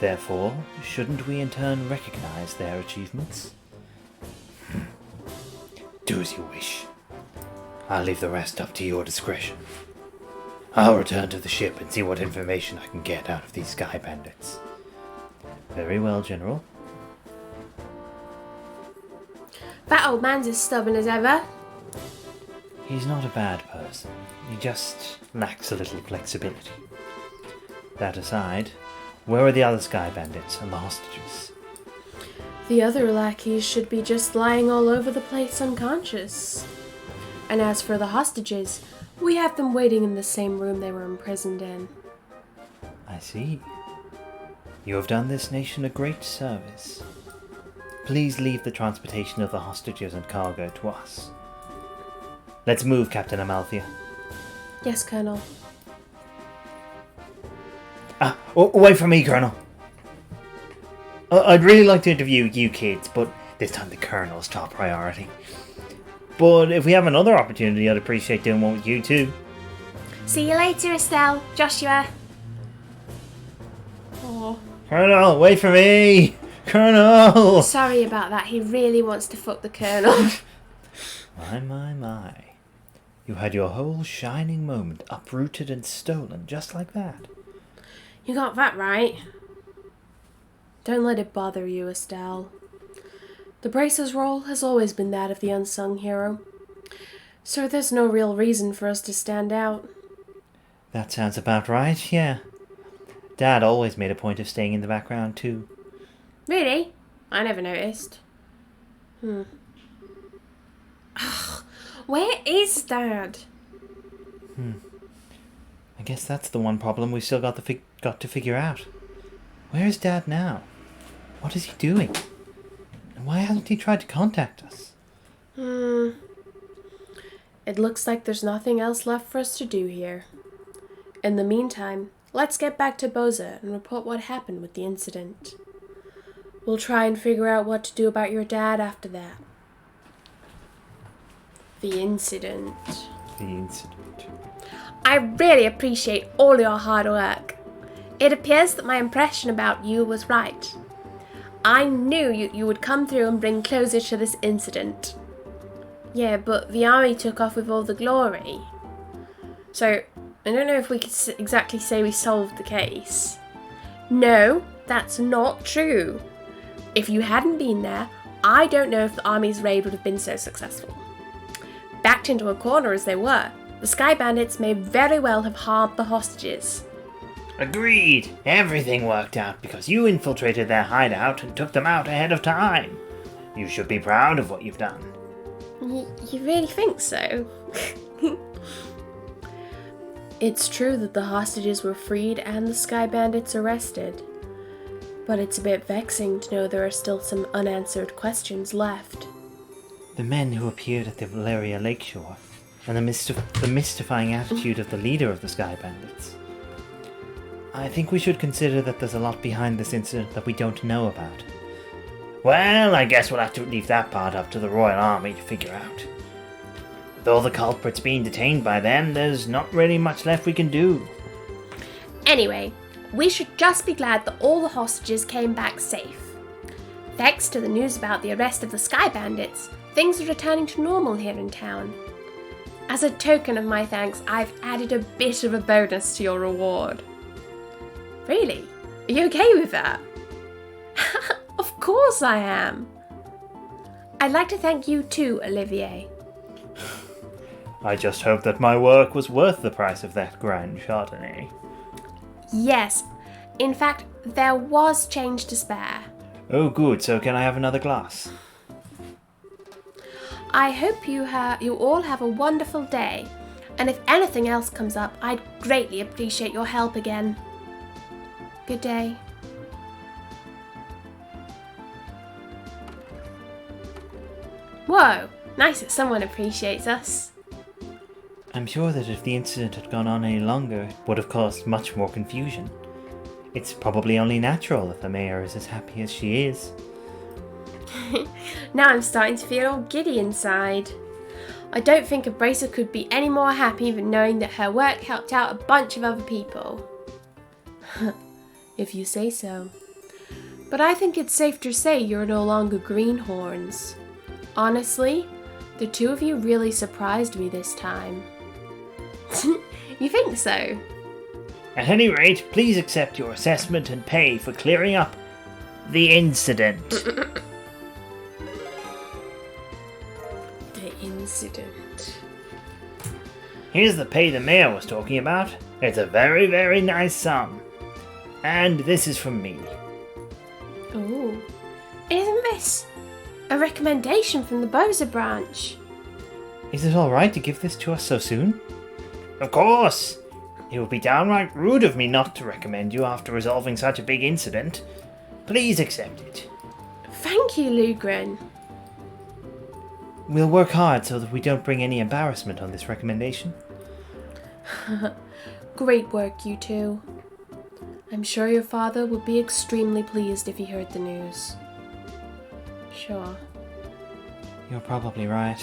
Therefore, shouldn't we in turn recognize their achievements? Do as you wish. I'll leave the rest up to your discretion. I'll return to the ship and see what information I can get out of these sky bandits. Very well, General. That old man's as stubborn as ever. He's not a bad person. He just lacks a little flexibility. That aside, where are the other sky bandits and the hostages? The other lackeys should be just lying all over the place unconscious. And as for the hostages, we have them waiting in the same room they were imprisoned in. I see. You have done this nation a great service. Please leave the transportation of the hostages and cargo to us. Let's move, Captain Amalthea. Yes, Colonel. Away from me, Colonel. I'd really like to interview you kids, but this time the Colonel's top priority. But if we have another opportunity, I'd appreciate doing one with you too. See you later, Estelle, Joshua. Oh. Colonel, wait for me! Colonel! Sorry about that, he really wants to fuck the Colonel. My. You had your whole shining moment uprooted and stolen just like that. You got that right. Don't let it bother you, Estelle. The Bracer's role has always been that of the unsung hero, so there's no real reason for us to stand out. That sounds about right, yeah. Dad always made a point of staying in the background too. Really? I never noticed. Ugh, where is Dad? I guess that's the one problem we've still got to figure out. Where is Dad now? What is he doing? And why hasn't he tried to contact us? It looks like there's nothing else left for us to do here. In the meantime, let's get back to Boza and report what happened with the incident. We'll try and figure out what to do about your dad after that. The incident. I really appreciate all your hard work. It appears that my impression about you was right. I knew you would come through and bring closure to this incident. Yeah, but the army took off with all the glory. So, I don't know if we could exactly say we solved the case. No, that's not true. If you hadn't been there, I don't know if the army's raid would have been so successful. Backed into a corner as they were, the Sky Bandits may very well have harmed the hostages. Agreed! Everything worked out because you infiltrated their hideout and took them out ahead of time. You should be proud of what you've done. You really think so? It's true that the hostages were freed and the Sky Bandits arrested. But it's a bit vexing to know there are still some unanswered questions left. The men who appeared at the Valeria Lakeshore, and the mystifying attitude of the leader of the Sky Bandits. I think we should consider that there's a lot behind this incident that we don't know about. Well, I guess we'll have to leave that part up to the Royal Army to figure out. With all the culprits being detained by them, there's not really much left we can do. Anyway, we should just be glad that all the hostages came back safe. Thanks to the news about the arrest of the Sky Bandits, things are returning to normal here in town. As a token of my thanks, I've added a bit of a bonus to your reward. Really? Are you okay with that? Of course I am. I'd like to thank you too, Olivier. I just hope that my work was worth the price of that grand Chardonnay. Yes. In fact, there was change to spare. Oh good, so can I have another glass? I hope you all have a wonderful day, and if anything else comes up, I'd greatly appreciate your help again. Good day. Whoa, nice that someone appreciates us. I'm sure that if the incident had gone on any longer, it would have caused much more confusion. It's probably only natural that the mayor is as happy as she is. Now I'm starting to feel all giddy inside. I don't think a bracer could be any more happy than knowing that her work helped out a bunch of other people. If you say so. But I think it's safe to say you're no longer greenhorns. Honestly, the two of you really surprised me this time. You think so? At any rate, please accept your assessment and pay for clearing up the incident. The incident. Here's the pay the mayor was talking about. It's a very, very nice sum. And this is from me. Oh, isn't this a recommendation from the Bowser branch? Is it alright to give this to us so soon? Of course! It would be downright rude of me not to recommend you after resolving such a big incident. Please accept it. Thank you, Lugren. We'll work hard so that we don't bring any embarrassment on this recommendation. Great work, you two. I'm sure your father would be extremely pleased if he heard the news. Sure. You're probably right.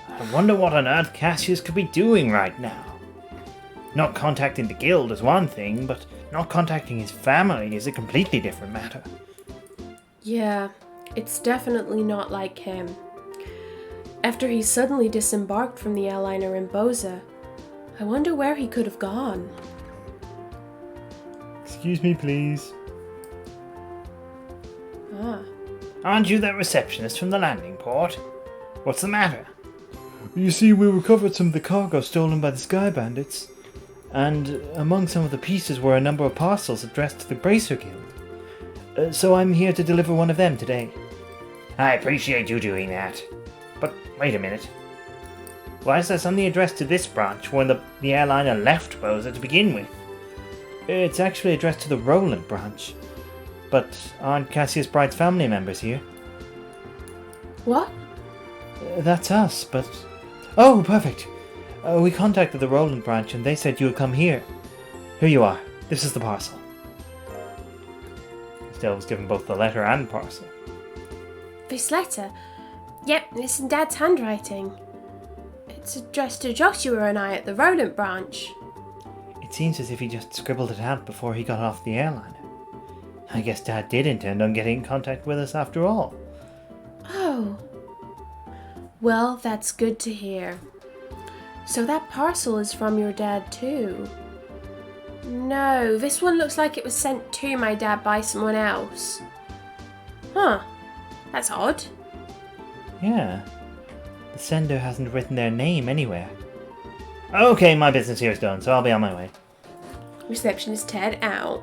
I wonder what on earth Cassius could be doing right now. Not contacting the guild is one thing, but not contacting his family is a completely different matter. Yeah, it's definitely not like him. After he suddenly disembarked from the airliner in Boza, I wonder where he could have gone. Excuse me, please. Ah. Aren't you that receptionist from the landing port? What's the matter? You see, we recovered some of the cargo stolen by the Sky Bandits, and among some of the pieces were a number of parcels addressed to the Bracer Guild. So I'm here to deliver one of them today. I appreciate you doing that. But wait a minute. Why is there something addressed to this branch when the airliner left Boza to begin with? It's actually addressed to the Roland branch. But aren't Cassius Bright's family members here? What? That's us, but... Oh, perfect! We contacted the Roland branch and they said you would come here. Here you are. This is the parcel. Estelle was given both the letter and parcel. This letter? Yep, it's in Dad's handwriting. It's addressed to Joshua and I at the Roland branch. It seems as if he just scribbled it out before he got off the airliner. I guess Dad did intend on getting in contact with us after all. Oh. Well, that's good to hear. So that parcel is from your dad too? No, this one looks like it was sent to my dad by someone else. Huh. That's odd. Yeah. The sender hasn't written their name anywhere. Okay, my business here is done, so I'll be on my way. Receptionist Ted out.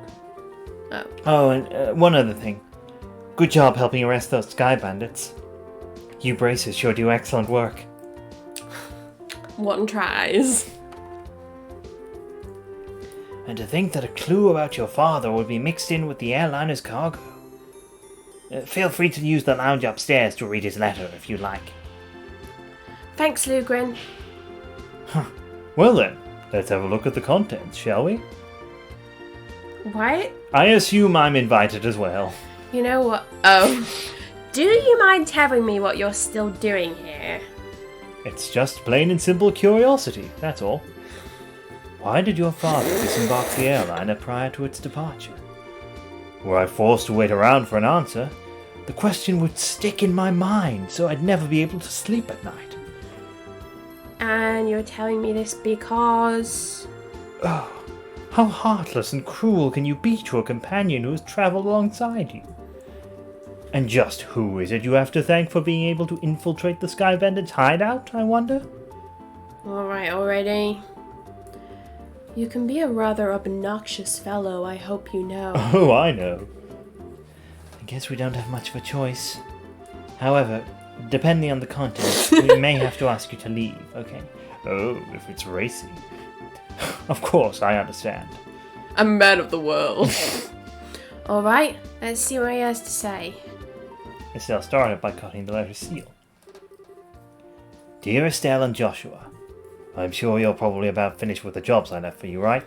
Oh. Oh, and one other thing. Good job helping arrest those Sky Bandits. You Bracers sure do excellent work. One tries. And to think that a clue about your father would be mixed in with the airliner's cargo. Feel free to use the lounge upstairs to read his letter if you like. Thanks, Lugren. Well then, let's have a look at the contents, shall we? What? I assume I'm invited as well. You know what? Oh. Do you mind telling me what you're still doing here? It's just plain and simple curiosity, that's all. Why did your father disembark the airliner prior to its departure? Were I forced to wait around for an answer, the question would stick in my mind, so I'd never be able to sleep at night. And you're telling me this because... Oh, how heartless and cruel can you be to a companion who has travelled alongside you? And just who is it you have to thank for being able to infiltrate the Sky Bandit's hideout, I wonder? Alright already. You can be a rather obnoxious fellow, I hope you know. Oh, I know. I guess we don't have much of a choice. However, depending on the content, we may have to ask you to leave, okay? Oh, if it's racy. Of course, I understand. A man of the world. Alright, let's see what he has to say. Estelle started by cutting the letter seal. Dear Estelle and Joshua, I'm sure you're probably about finished with the jobs I left for you, right?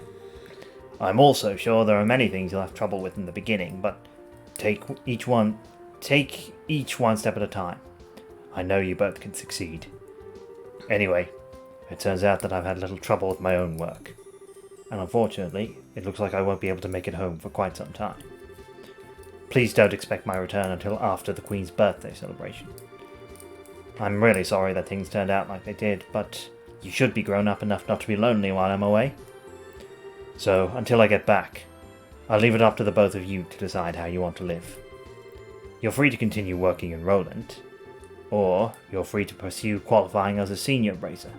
I'm also sure there are many things you'll have trouble with in the beginning, but take each one step at a time. I know you both can succeed. Anyway, it turns out that I've had little trouble with my own work. And unfortunately, it looks like I won't be able to make it home for quite some time. Please don't expect my return until after the Queen's birthday celebration. I'm really sorry that things turned out like they did, but you should be grown up enough not to be lonely while I'm away. So, until I get back, I'll leave it up to the both of you to decide how you want to live. You're free to continue working in Roland, or you're free to pursue qualifying as a senior bracer.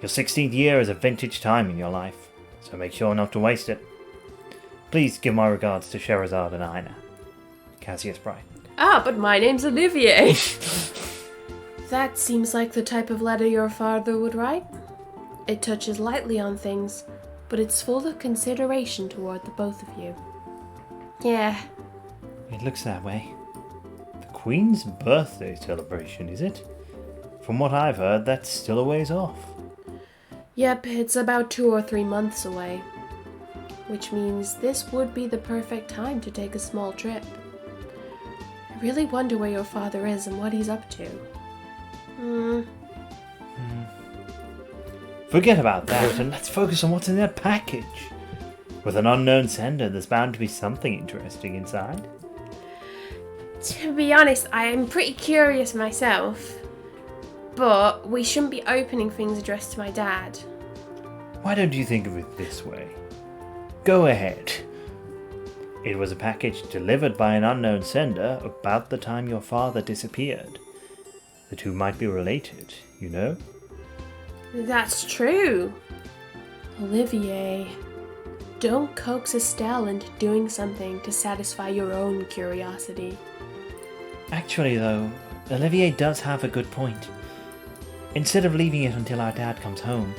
Your 16th year is a vintage time in your life, so make sure not to waste it. Please give my regards to Sherazade and Aina. Cassius Bright. Ah, but my name's Olivier. That seems like the type of letter your father would write. It touches lightly on things, but it's full of consideration toward the both of you. Yeah. It looks that way. The Queen's birthday celebration, is it? From what I've heard, that's still a ways off. Yep, it's about 2 or 3 months away. Which means this would be the perfect time to take a small trip. I really wonder where your father is and what he's up to. Forget about that and let's focus on what's in that package. With an unknown sender, there's bound to be something interesting inside. To be honest, I am pretty curious myself. But we shouldn't be opening things addressed to my dad. Why don't you think of it this way? Go ahead. It was a package delivered by an unknown sender about the time your father disappeared. The two might be related, you know? That's true. Olivier, don't coax Estelle into doing something to satisfy your own curiosity. Actually, though, Olivier does have a good point. Instead of leaving it until our dad comes home,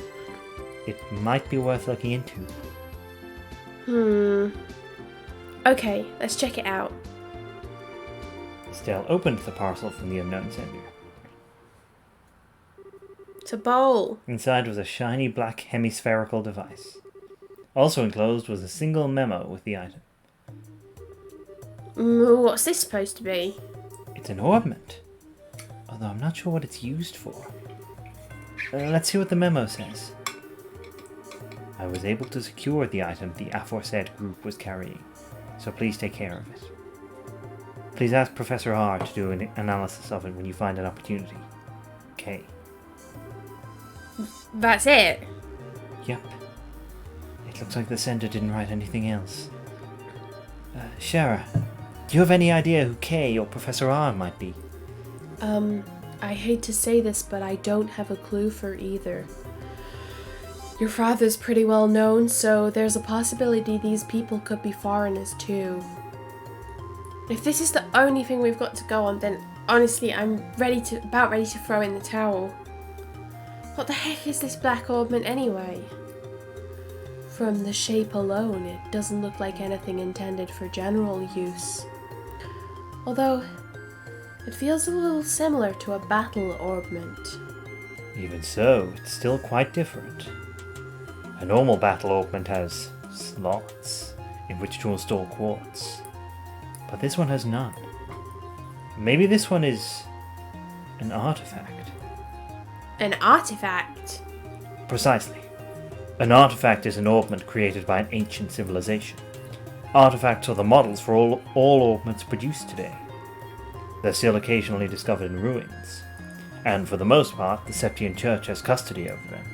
it might be worth looking into. Okay, let's check it out. Estelle opened the parcel from the unknown sender. It's a bowl. Inside was a shiny black hemispherical device. Also enclosed was a single memo with the item. What's this supposed to be? It's an orbment, although I'm not sure what it's used for. Let's see what the memo says. I was able to secure the item the aforesaid group was carrying, so please take care of it. Please ask Professor R to do an analysis of it when you find an opportunity. K. That's it? Yep. It looks like the sender didn't write anything else. Schera, do you have any idea who K or Professor R might be? I hate to say this, but I don't have a clue for either. Your father's pretty well known, so there's a possibility these people could be foreigners too. If this is the only thing we've got to go on, then honestly, I'm about ready to throw in the towel. What the heck is this black orbment anyway? From the shape alone, it doesn't look like anything intended for general use. Although, it feels a little similar to a battle orbment. Even so, it's still quite different. A normal battle orbment has slots in which to install quartz, but this one has none. Maybe this one is an artifact. An artifact? Precisely. An artifact is an orbment created by an ancient civilization. Artifacts are the models for all orbments produced today. They're still occasionally discovered in ruins, and for the most part, the Septian Church has custody over them.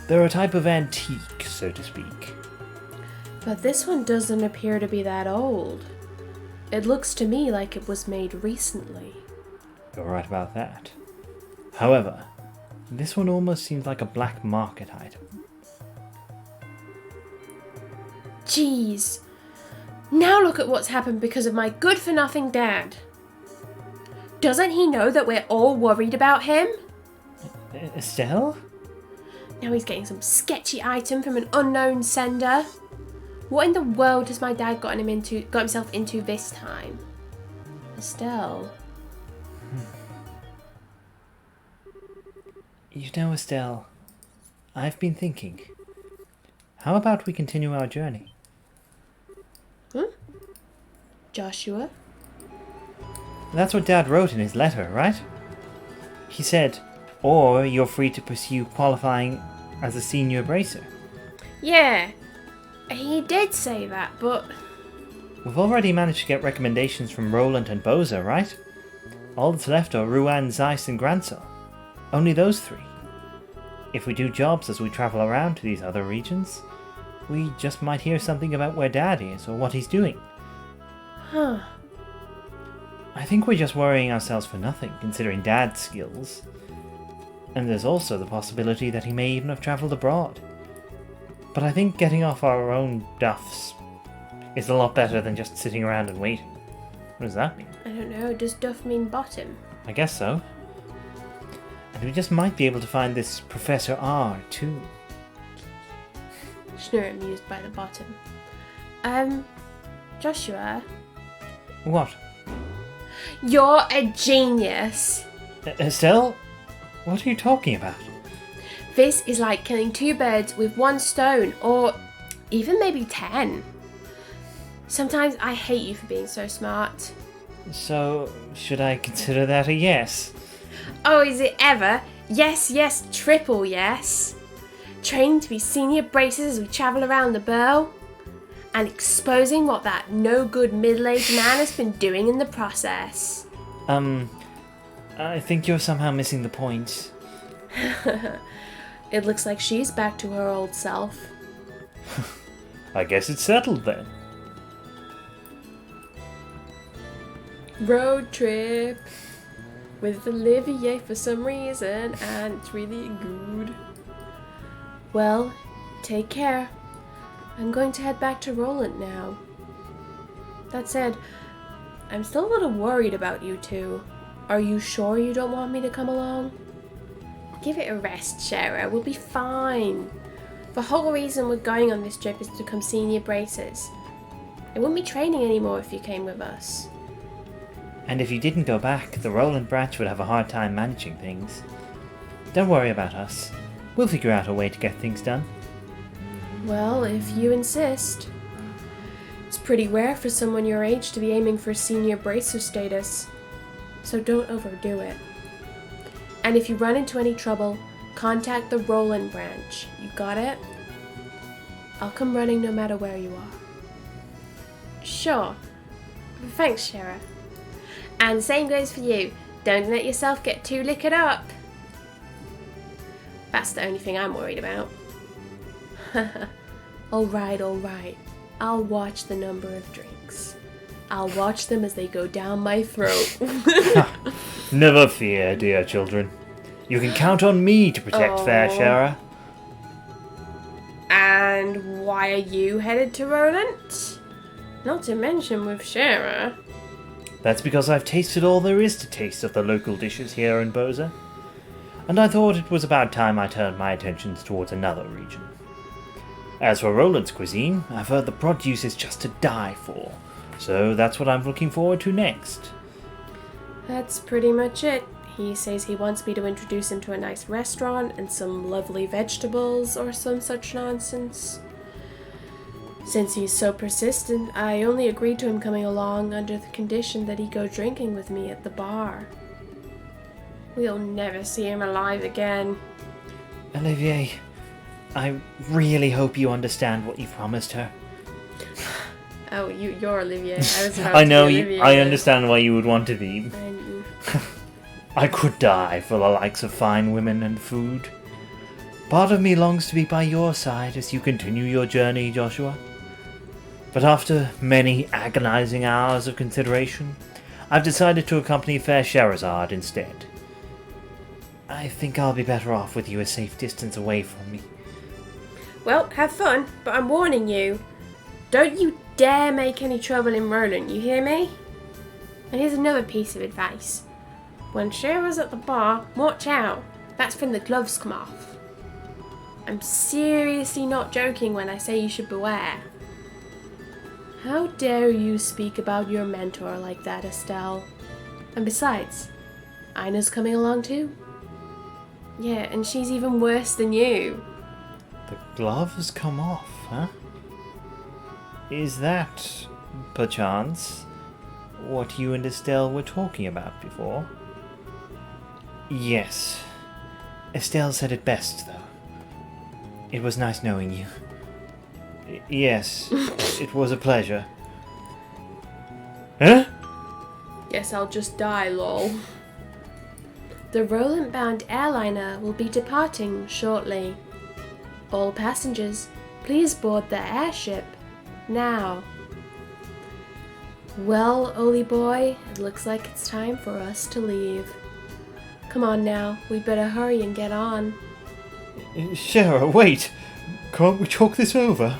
They're a type of antique, so to speak. But this one doesn't appear to be that old. It looks to me like it was made recently. You're right about that. However, this one almost seems like a black market item. Jeez. Now look at what's happened because of my good-for-nothing dad. Doesn't he know that we're all worried about him? Estelle? Now he's getting some sketchy item from an unknown sender. What in the world has my dad got himself into this time? Estelle. You know, Estelle, I've been thinking. How about we continue our journey? Joshua? That's what Dad wrote in his letter, right? He said, or you're free to pursue qualifying as a senior bracer. Yeah, he did say that, but We've already managed to get recommendations from Roland and Boza, right? All that's left are Ruan, Zeiss, and Granso. Only those three. If we do jobs as we travel around to these other regions, we just might hear something about where Dad is or what he's doing. Huh. I think we're just worrying ourselves for nothing, considering Dad's skills. And there's also the possibility that he may even have travelled abroad. But I think getting off our own duffs is a lot better than just sitting around and waiting. What does that mean? I don't know, does duff mean bottom? I guess so. And we just might be able to find this Professor R, too. Schnurr amused by the bottom. Joshua, What? you're a genius. Estelle? What are you talking about? This is like killing 2 birds with 1 stone, or even maybe 10. Sometimes I hate you for being so smart. So, should I consider that a yes? Oh, is it ever? Yes, yes, triple yes. Training to be senior braces as we travel around the bow. And exposing what that no-good middle-aged man has been doing in the process. I think you're somehow missing the point. It looks like she's back to her old self. I guess it's settled then. Road trip with Olivier for some reason, and it's really good. Well, take care. I'm going to head back to Roland now. That said, I'm still a little worried about you two. Are you sure you don't want me to come along? Give it a rest, Schera. We'll be fine. The whole reason we're going on this trip is to become senior bracers. It wouldn't be training anymore if you came with us. And if you didn't go back, the Roland branch would have a hard time managing things. Don't worry about us. We'll figure out a way to get things done. Well, if you insist. It's pretty rare for someone your age to be aiming for senior bracer status, so don't overdo it. And if you run into any trouble, contact the Roland branch. You got it? I'll come running no matter where you are. Sure. Thanks, Schera. And the same goes for you. Don't let yourself get too liquored up. That's the only thing I'm worried about. Alright. I'll watch the number of drinks. I'll watch them as they go down my throat. Never fear, dear children. You can count on me to protect fair Schera. And why are you headed to Roland? Not to mention with Schera. That's because I've tasted all there is to taste of the local dishes here in Boza. And I thought it was about time I turned my attentions towards another region. As for Roland's cuisine, I've heard the produce is just to die for, so that's what I'm looking forward to next. That's pretty much it. He says he wants me to introduce him to a nice restaurant and some lovely vegetables or some such nonsense. Since he's so persistent, I only agreed to him coming along under the condition that he go drinking with me at the bar. We'll never see him alive again. Olivier, I really hope you understand what you've promised her. Oh, you're Olivier. I was about I to know be you. Olivier, I but understand why you would want to be. I could die for the likes of fine women and food. Part of me longs to be by your side as you continue your journey, Joshua. But after many agonizing hours of consideration, I've decided to accompany fair Scherazard instead. I think I'll be better off with you a safe distance away from me. Well, have fun, but I'm warning you. Don't you dare make any trouble in Roland, you hear me? And here's another piece of advice. When Schera's at the bar, watch out. That's when the gloves come off. I'm seriously not joking when I say you should beware. How dare you speak about your mentor like that, Estelle? And besides, Ina's coming along too. Yeah, and she's even worse than you. The glove has come off, huh? Is that, perchance, what you and Estelle were talking about before? Yes. Estelle said it best, though. It was nice knowing you. Yes, it was a pleasure. guess I'll just die, lol. The Roland-bound airliner will be departing shortly. All passengers, please board the airship now. Well, Oli boy, it looks like it's time for us to leave. Come on now, we'd better hurry and get on. Schera, wait! Can't we talk this over?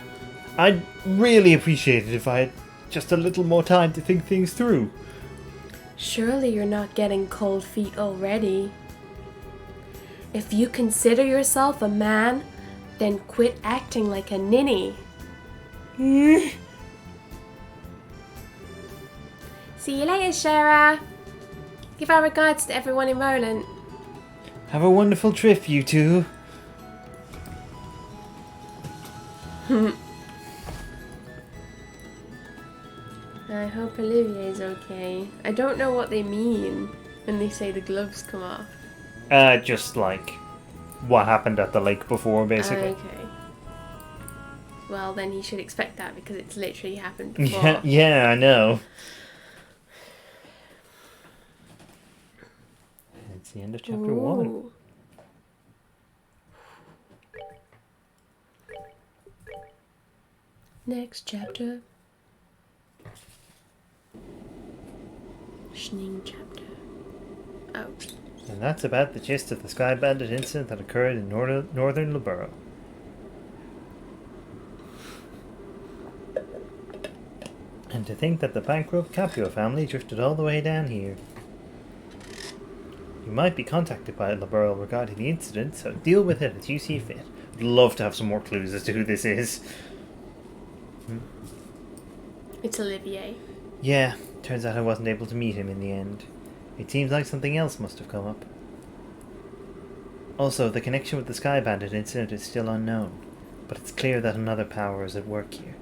I'd really appreciate it if I had just a little more time to think things through. Surely you're not getting cold feet already. If you consider yourself a man, then quit acting like a ninny. See you later, Schera. Give our regards to everyone in Roland. Have a wonderful trip, you two. I hope Olivier's okay. I don't know what they mean when they say the gloves come off. Just like what happened at the lake before, basically. Okay. Well, then he should expect that because it's literally happened before. Yeah, I know. It's the end of chapter 1. Ooh. Next chapter. Schning chapter. Oh. And that's about the gist of the Sky Bandit incident that occurred in northern Libero. And to think that the bankrupt Capua family drifted all the way down here. You might be contacted by Libero regarding the incident, so deal with it as you see fit. I'd love to have some more clues as to who this is. It's Olivier. Yeah, turns out I wasn't able to meet him in the end. It seems like something else must have come up. Also, the connection with the Sky Bandit incident is still unknown, but it's clear that another power is at work here.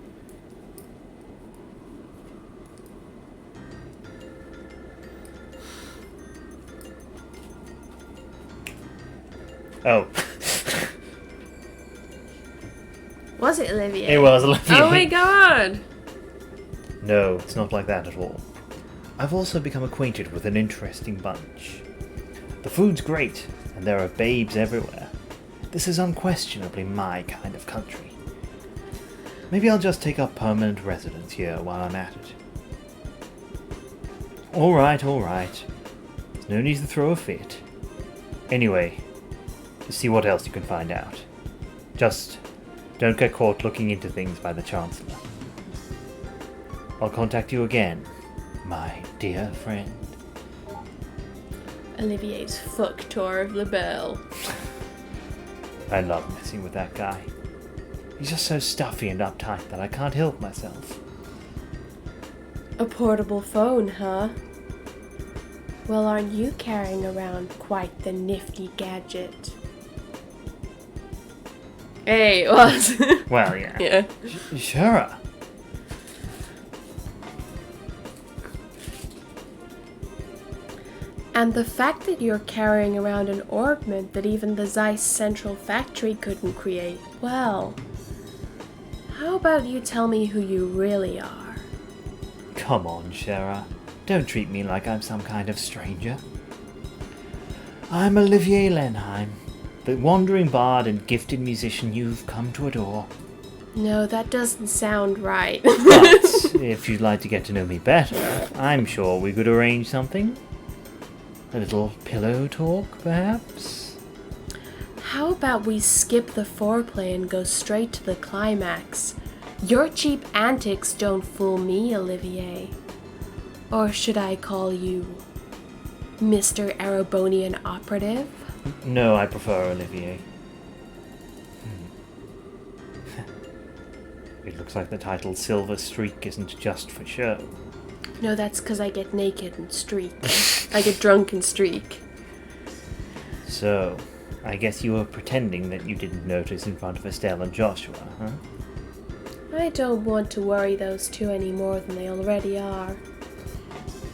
Oh. Was it Olivier? It was Olivier. Oh my god! No, it's not like that at all. I've also become acquainted with an interesting bunch. The food's great, and there are babes everywhere. This is unquestionably my kind of country. Maybe I'll just take up permanent residence here while I'm at it. Alright. There's no need to throw a fit. Anyway, see what else you can find out. Just don't get caught looking into things by the Chancellor. I'll contact you again, my dear friend. Olivier's fuck tour of La Belle. I love messing with that guy. He's just so stuffy and uptight that I can't help myself. A portable phone, huh? Well, aren't you carrying around quite the nifty gadget? Hey, it was. Well, yeah. Yeah. Schera. And the fact that you're carrying around an ornament that even the Zeiss Central Factory couldn't create, well, how about you tell me who you really are? Come on, Schera. Don't treat me like I'm some kind of stranger. I'm Olivier Lenheim, the wandering bard and gifted musician you've come to adore. No, that doesn't sound right. But if you'd like to get to know me better, I'm sure we could arrange something. A little pillow talk, perhaps? How about we skip the foreplay and go straight to the climax? Your cheap antics don't fool me, Olivier. Or should I call you Mr. Arabonian Operative? No, I prefer Olivier. It looks like the title Silver Streak isn't just for show. No, that's because I get naked and streak. I get drunk and streak. So, I guess you were pretending that you didn't notice in front of Estelle and Joshua, huh? I don't want to worry those two any more than they already are.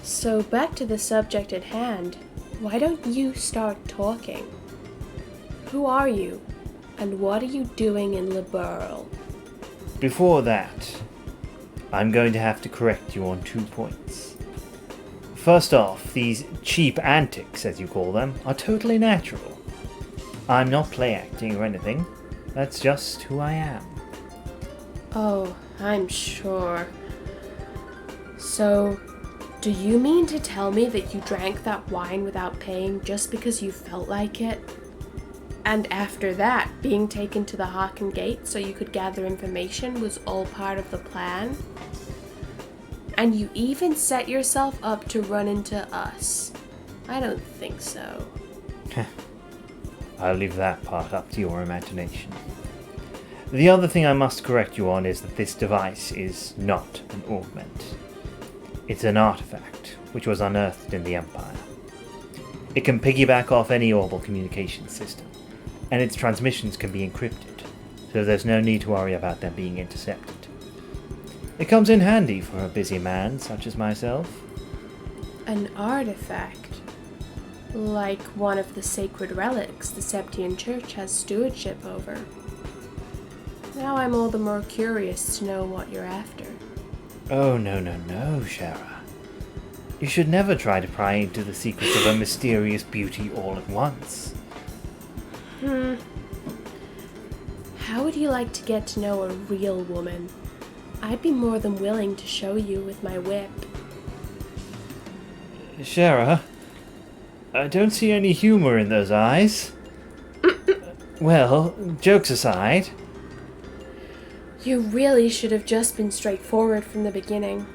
So back to the subject at hand. Why don't you start talking? Who are you? And what are you doing in Liberl? Before that, I'm going to have to correct you on 2 points. First off, these cheap antics, as you call them, are totally natural. I'm not play acting or anything. That's just who I am. Oh, I'm sure. So, do you mean to tell me that you drank that wine without paying just because you felt like it? And after that, being taken to the Harken Gate so you could gather information was all part of the plan? And you even set yourself up to run into us? I don't think so. I'll leave that part up to your imagination. The other thing I must correct you on is that this device is not an augment. It's an artifact, which was unearthed in the Empire. It can piggyback off any orbital communication system, and its transmissions can be encrypted, so there's no need to worry about them being intercepted. It comes in handy for a busy man such as myself. An artifact? Like one of the sacred relics the Septian Church has stewardship over. Now I'm all the more curious to know what you're after. Oh, no, Schera. You should never try to pry into the secrets of a mysterious beauty all at once. How would you like to get to know a real woman? I'd be more than willing to show you with my whip. Schera, I don't see any humor in those eyes. Well, jokes aside... You really should have just been straightforward from the beginning.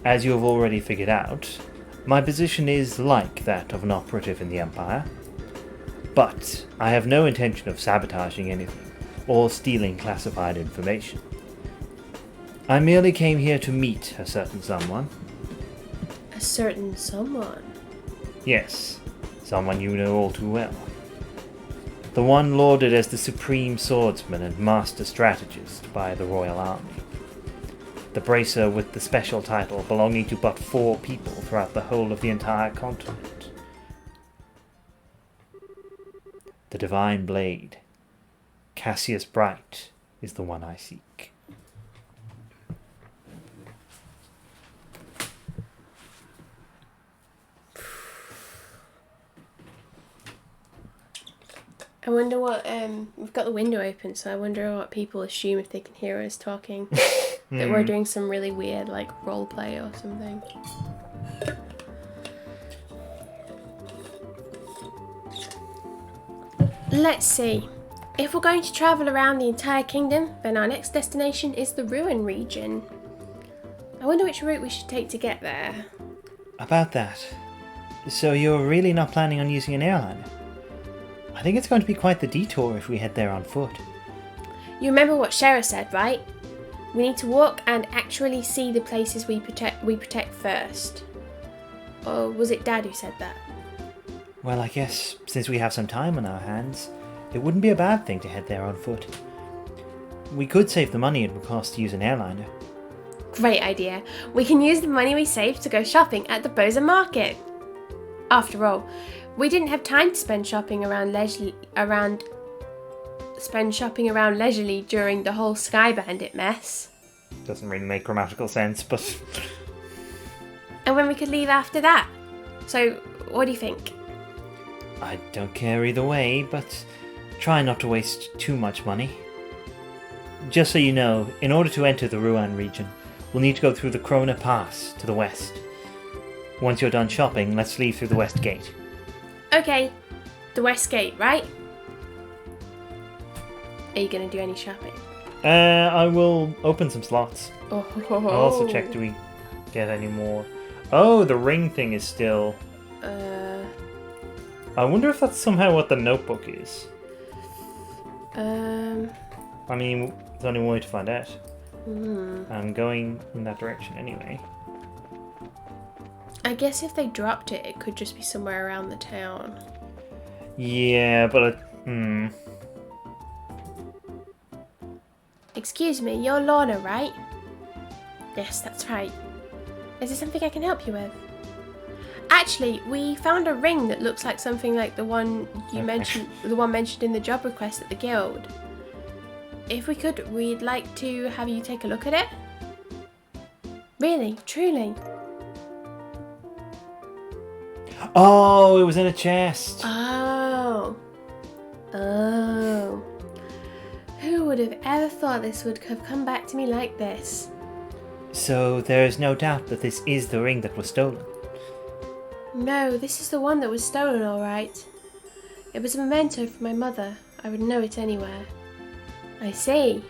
As you have already figured out, my position is like that of an operative in the Empire. But I have no intention of sabotaging anything, or stealing classified information. I merely came here to meet a certain someone. A certain someone? Yes, someone you know all too well. The one lauded as the supreme swordsman and master strategist by the Royal Army. The bracer with the special title belonging to but 4 people throughout the whole of the entire continent. The divine blade, Cassius Bright, is the one I seek. I wonder what, we've got the window open, so I wonder what people assume if they can hear us talking. That we're doing some really weird, like, role play or something. Let's see. If we're going to travel around the entire kingdom, then our next destination is the Ruin region. I wonder which route we should take to get there. About that. So you're really not planning on using an airliner? I think it's going to be quite the detour if we head there on foot. You remember what Schera said, right? We need to walk and actually see the places we protect first. Or was it Dad who said that? Well, I guess since we have some time on our hands, it wouldn't be a bad thing to head there on foot. We could save the money it would cost to use an airliner. Great idea. We can use the money we saved to go shopping at the Boza Market. After all, we didn't have time to spend shopping around leisurely during the whole Sky Bandit mess. Doesn't really make grammatical sense, but... And when we could leave after that. So, what do you think? I don't care either way, but try not to waste too much money. Just so you know, in order to enter the Ruan region, we'll need to go through the Krona Pass to the west. Once you're done shopping, let's leave through the west gate. Okay, the west gate, right? Are you going to do any shopping? I will open some slots. Oh. I'll also check, do we get any more? Oh, the ring thing is still... I wonder if that's somehow what the notebook is. I mean, there's only one way to find out. I'm going in that direction anyway. I guess if they dropped it, it could just be somewhere around the town. Yeah, but... Excuse me, you're Lorna, right? Yes, that's right. Is there something I can help you with? Actually, we found a ring that looks like something like the one you mentioned, the one mentioned in the job request at the guild. If we could, we'd like to have you take a look at it. Really, truly. Oh, it was in a chest. Oh. Oh. Who would have ever thought this would have come back to me like this? So there is no doubt that this is the ring that was stolen. No, this is the one that was stolen, all right. It was a memento for my mother. I would know it anywhere. I see.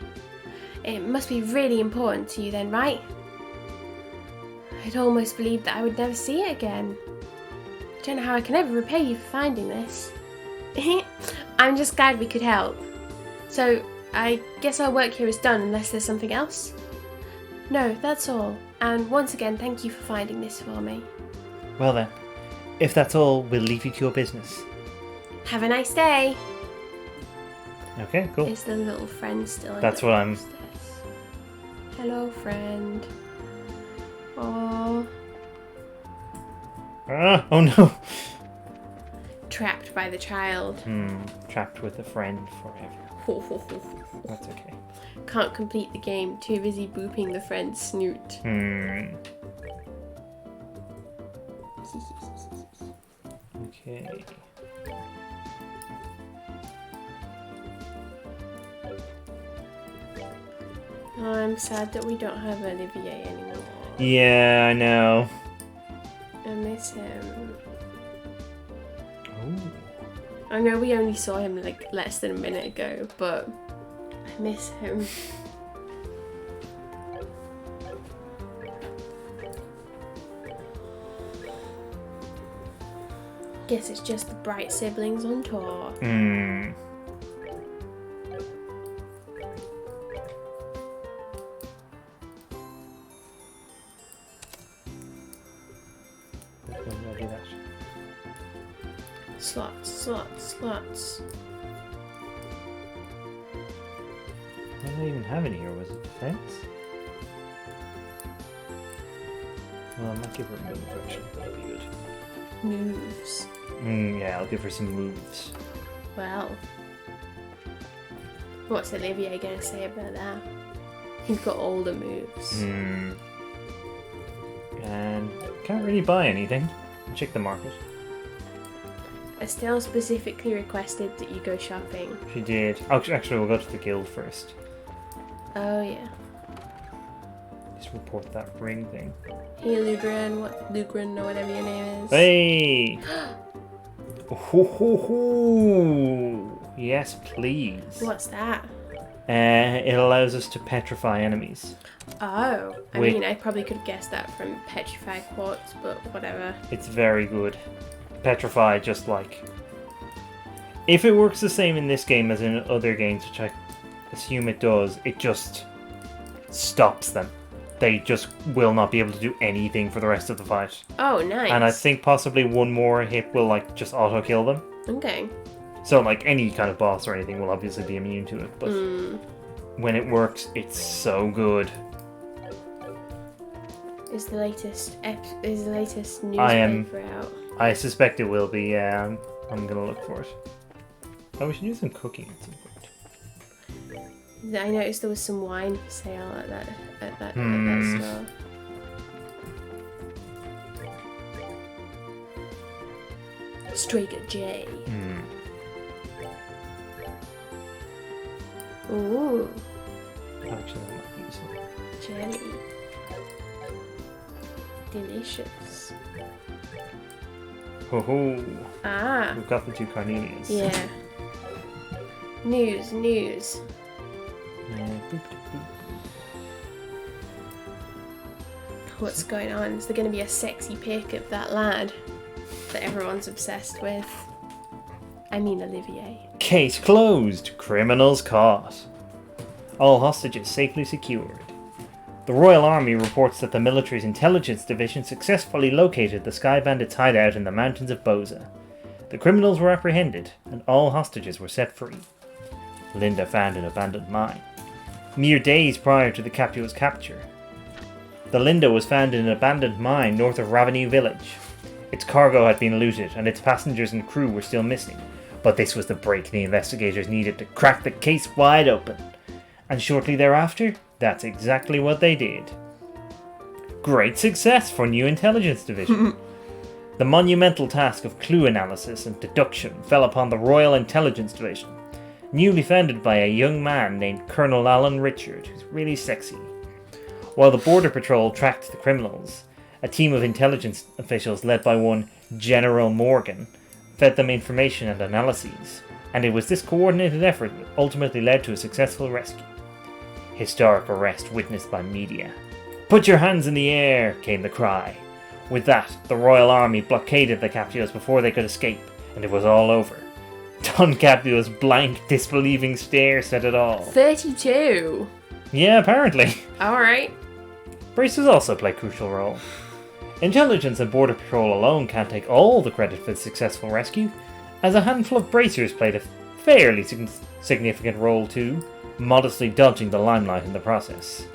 It must be really important to you then, right? I'd almost believed that I would never see it again. I don't know how I can ever repay you for finding this. I'm just glad we could help. So, I guess our work here is done unless there's something else? No, that's all. And once again, thank you for finding this for me. Well then, if that's all, we'll leave you to your business. Have a nice day. Okay, cool. Is the little friend still in That's the what I'm... upstairs? Hello, friend. Oh, Ah, oh no! trapped by the child. Trapped with a friend forever. That's okay. Can't complete the game. Too busy booping the friend's snoot. Okay. Oh, I'm sad that we don't have Olivier anymore. Yeah, I know. I miss him. Ooh. I know we only saw him like less than a minute ago, but I miss him. Guess it's just the bright siblings on tour. I'll do that. Slots. What did I even have in here? Was it defense? Well, I might give her a move, actually. That'll be good. Moves. Yeah, I'll give her some moves. Well, what's Olivier gonna say about that? He's got all the moves. And can't really buy anything. Check the market. Estelle specifically requested that you go shopping. She did. Oh, actually, we'll go to the guild first. Oh yeah. Just report that ring thing. Hey Lugren or whatever your name is. Hey! Ho ho ho! Yes, please. What's that? It allows us to petrify enemies. Oh, I Wait. mean, I probably could have guessed that from Petrified Quartz, but whatever. It's very good. Petrify, just like... If it works the same in this game as in other games, which I assume it does, it just stops them. They just will not be able to do anything for the rest of the fight. Oh, nice. And I think possibly one more hit will like just auto-kill them. Okay. So like any kind of boss or anything will obviously be immune to it, but when it works, it's so good. Is the latest newspaper out? I suspect it will be, yeah. I'm gonna look for it. Oh, we should do some cooking at some point. I noticed there was some wine for sale at that store. Straker J. Ooh, Actually, that might be this one. jelly. Delicious. Ho ho! Ah, We've got the two Carnelians. yeah. News. Boop, boop. What's going on? Is there going to be a sexy pic of that lad that everyone's obsessed with? I mean Olivier. Case closed. Criminals caught. All hostages safely secured. The Royal Army reports that the military's intelligence division successfully located the Sky Bandits' hideout in the mountains of Boza. The criminals were apprehended, and all hostages were set free. Linda found an abandoned mine. Mere days prior to the Capua's capture, the Linda was found in an abandoned mine north of Ravenue village. Its cargo had been looted, and its passengers and crew were still missing. But this was the break the investigators needed to crack the case wide open. And shortly thereafter, that's exactly what they did. Great success for New Intelligence Division. The monumental task of clue analysis and deduction fell upon the Royal Intelligence Division, newly founded by a young man named Colonel Alan Richard, who's really sexy. While the Border Patrol tracked the criminals, a team of intelligence officials led by one General Morgan fed them information and analyses, and it was this coordinated effort that ultimately led to a successful rescue. Historic arrest witnessed by media. "Put your hands in the air," came the cry. With that, the Royal Army blockaded the Capuas before they could escape, and it was all over. Don Capua's blank, disbelieving stare said it all. 32. Yeah, apparently. Alright. Bracers also play a crucial role. Intelligence and Border Patrol alone can't take all the credit for the successful rescue, as a handful of bracers played a fairly significant role too, modestly dodging the limelight in the process.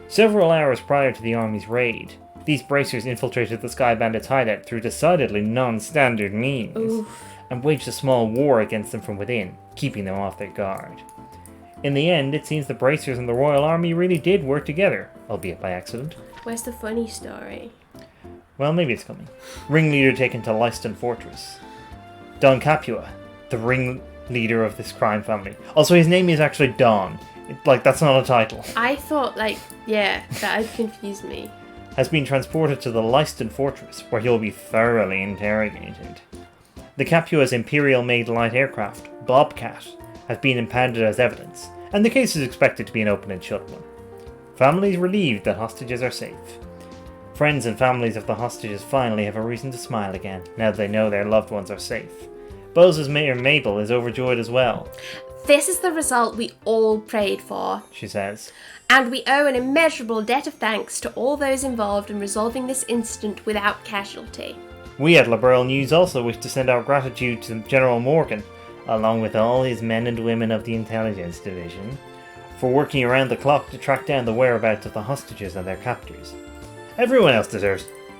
Several hours prior to the Army's raid, these bracers infiltrated the Sky Bandits' hideout through decidedly non-standard means, Oof. and waged a small war against them from within, keeping them off their guard. In the end, it seems the bracers and the Royal Army really did work together, albeit by accident. Where's the funny story? Well, maybe it's coming. Ringleader taken to Leiston Fortress. Don Capua, the ringleader of this crime family. Also, his name is actually Don. That's not a title. I thought, that had confused me. Has been transported to the Leiston Fortress, where he'll be thoroughly interrogated. The Capua's Imperial-made light aircraft, Bobcat, has been impounded as evidence, and the case is expected to be an open and shut one. Families relieved that hostages are safe. Friends and families of the hostages finally have a reason to smile again, now that they know their loved ones are safe. Bose's Mayor Mabel is overjoyed as well. This is the result we all prayed for, She says. and we owe an immeasurable debt of thanks to all those involved in resolving this incident without casualty. We at Liberal News also wish to send our gratitude to General Morgan, along with all his men and women of the Intelligence Division, for working around the clock to track down the whereabouts of the hostages and their captors. Everyone else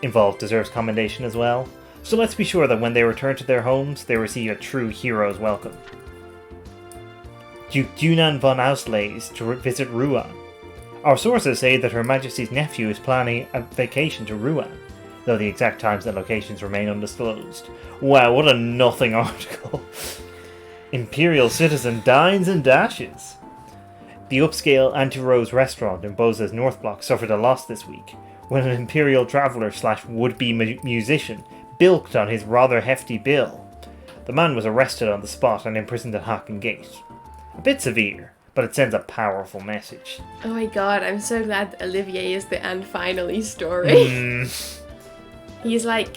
involved deserves commendation as well, so let's be sure that when they return to their homes, they receive a true hero's welcome. Duke Dunan von Auslese to visit Rouen. Our sources say that Her Majesty's nephew is planning a vacation to Rouen, though the exact times and locations remain undisclosed. Wow, what a nothing article. Imperial citizen dines and dashes. The upscale Anti-Rose restaurant in Boza's North Block suffered a loss this week, when an Imperial traveller / would-be musician bilked on his rather hefty bill. The man was arrested on the spot and imprisoned at Hacken Gate. A bit severe, but it sends a powerful message. Oh my god, I'm so glad that Olivier is the "and finally" story. He's like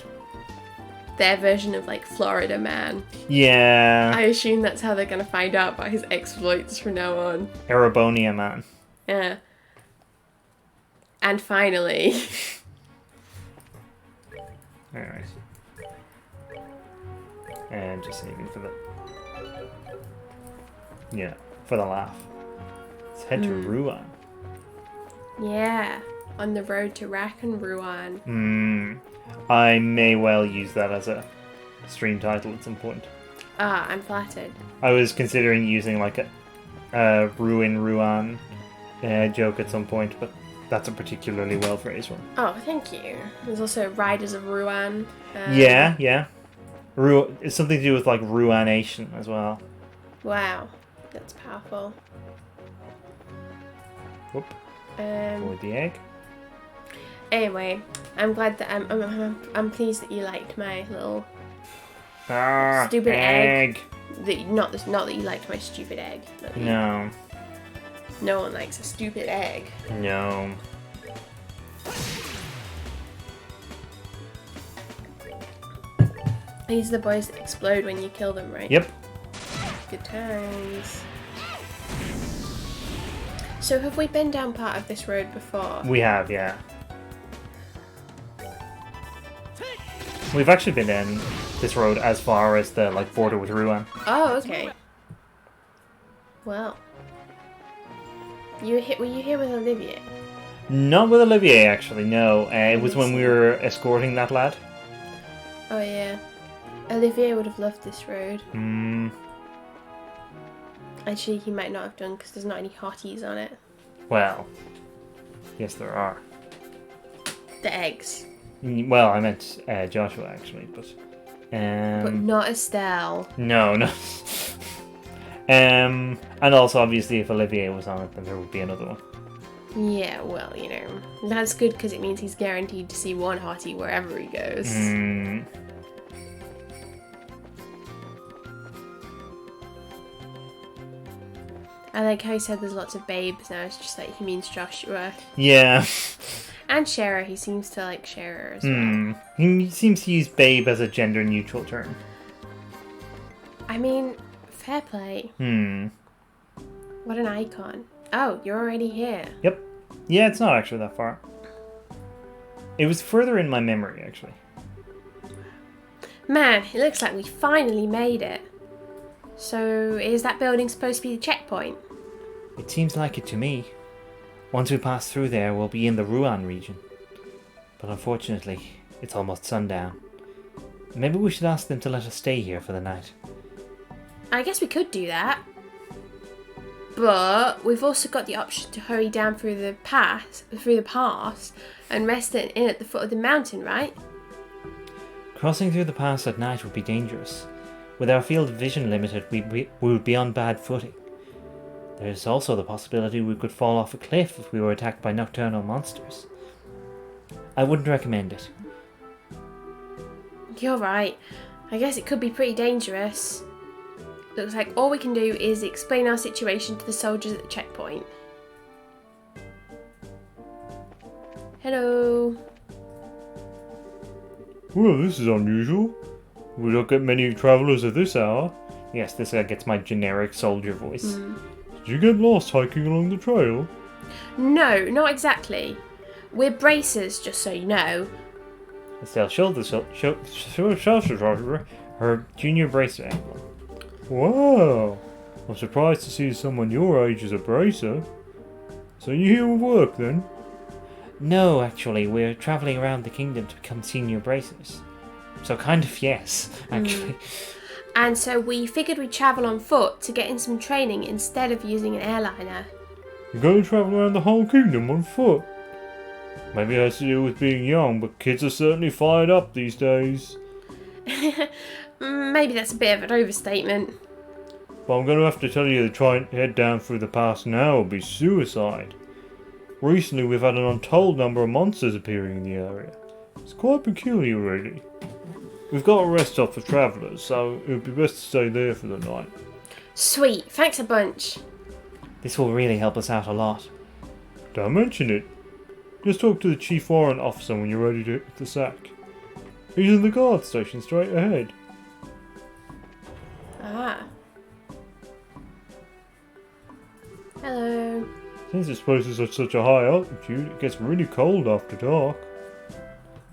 their version of Florida Man. Yeah. I assume that's how they're gonna find out about his exploits from now on. Erebonia Man. Yeah. And finally. Alright. And just saving for the... Yeah, for the laugh. Let's head to Rouen. Yeah. On the road to Rack and Rouen. I may well use that as a stream title at some point. Ah, I'm flattered. I was considering using a Rouen joke at some point, but that's a particularly well phrased one. Oh, thank you. There's also Riders of Rouen. Yeah. It's something to do with Rouenation as well. Wow, that's powerful. Whoop. Avoid the egg. Anyway, I'm glad that I'm pleased that you liked my little stupid egg. Not that you liked my stupid egg. No. No one likes a stupid egg. No. These are the boys that explode when you kill them, right? Yep. Good times. So have we been down part of this road before? We have, yeah. We've actually been in this road as far as the border with Rouen. Oh, okay. Well. Were you here with Olivier? Not with Olivier, actually, no. It was when we were escorting that lad. Oh, yeah. Olivier would have loved this road. Actually, he might not have done because there's not any hotties on it. Well, yes there are. The eggs. Well, I meant Joshua, actually, but... But not Estelle. No, no. And also, obviously, if Olivier was on it, then there would be another one. Yeah, well, you know, that's good because it means he's guaranteed to see one hottie wherever he goes. I like how he said there's lots of babes now. It's just like he means Joshua. Yeah. And Schera, he seems to like Schera as well. He seems to use babe as a gender-neutral term. I mean, fair play. What an icon. Oh, you're already here. Yep. Yeah, it's not actually that far. It was further in my memory, actually. Man, it looks like we finally made it. So, is that building supposed to be the checkpoint? It seems like it to me. Once we pass through there, we'll be in the Ruan region. But unfortunately, it's almost sundown. Maybe we should ask them to let us stay here for the night. I guess we could do that. But we've also got the option to hurry down through the pass, and rest in at the foot of the mountain, right? Crossing through the pass at night would be dangerous. With our field of vision limited, we would be on bad footing. There's also the possibility we could fall off a cliff if we were attacked by nocturnal monsters. I wouldn't recommend it. You're right. I guess it could be pretty dangerous. Looks like all we can do is explain our situation to the soldiers at the checkpoint. Hello. Well, this is unusual. We don't get many travellers at this hour. Yes, this gets my generic soldier voice. Did you get lost hiking along the trail? No, not exactly. We're bracers, just so you know. Estelle showed her junior bracer emblem. Wow! I'm surprised to see someone your age as a bracer. So you here with work then? No, actually, we're travelling around the kingdom to become senior bracers. So kind of yes, actually. And so we figured we'd travel on foot to get in some training instead of using an airliner. You're going to travel around the whole kingdom on foot? Maybe it has to do with being young, but kids are certainly fired up these days. Maybe that's a bit of an overstatement. But I'm going to have to tell you that trying to head down through the pass now would be suicide. Recently we've had an untold number of monsters appearing in the area. It's quite peculiar, really. We've got a rest stop for travellers, so it would be best to stay there for the night. Sweet, thanks a bunch. This will really help us out a lot. Don't mention it. Just talk to the chief warrant officer when you're ready to hit the sack. He's in the guard station straight ahead. Ah. Hello. Since this place is at such a high altitude, it gets really cold after dark.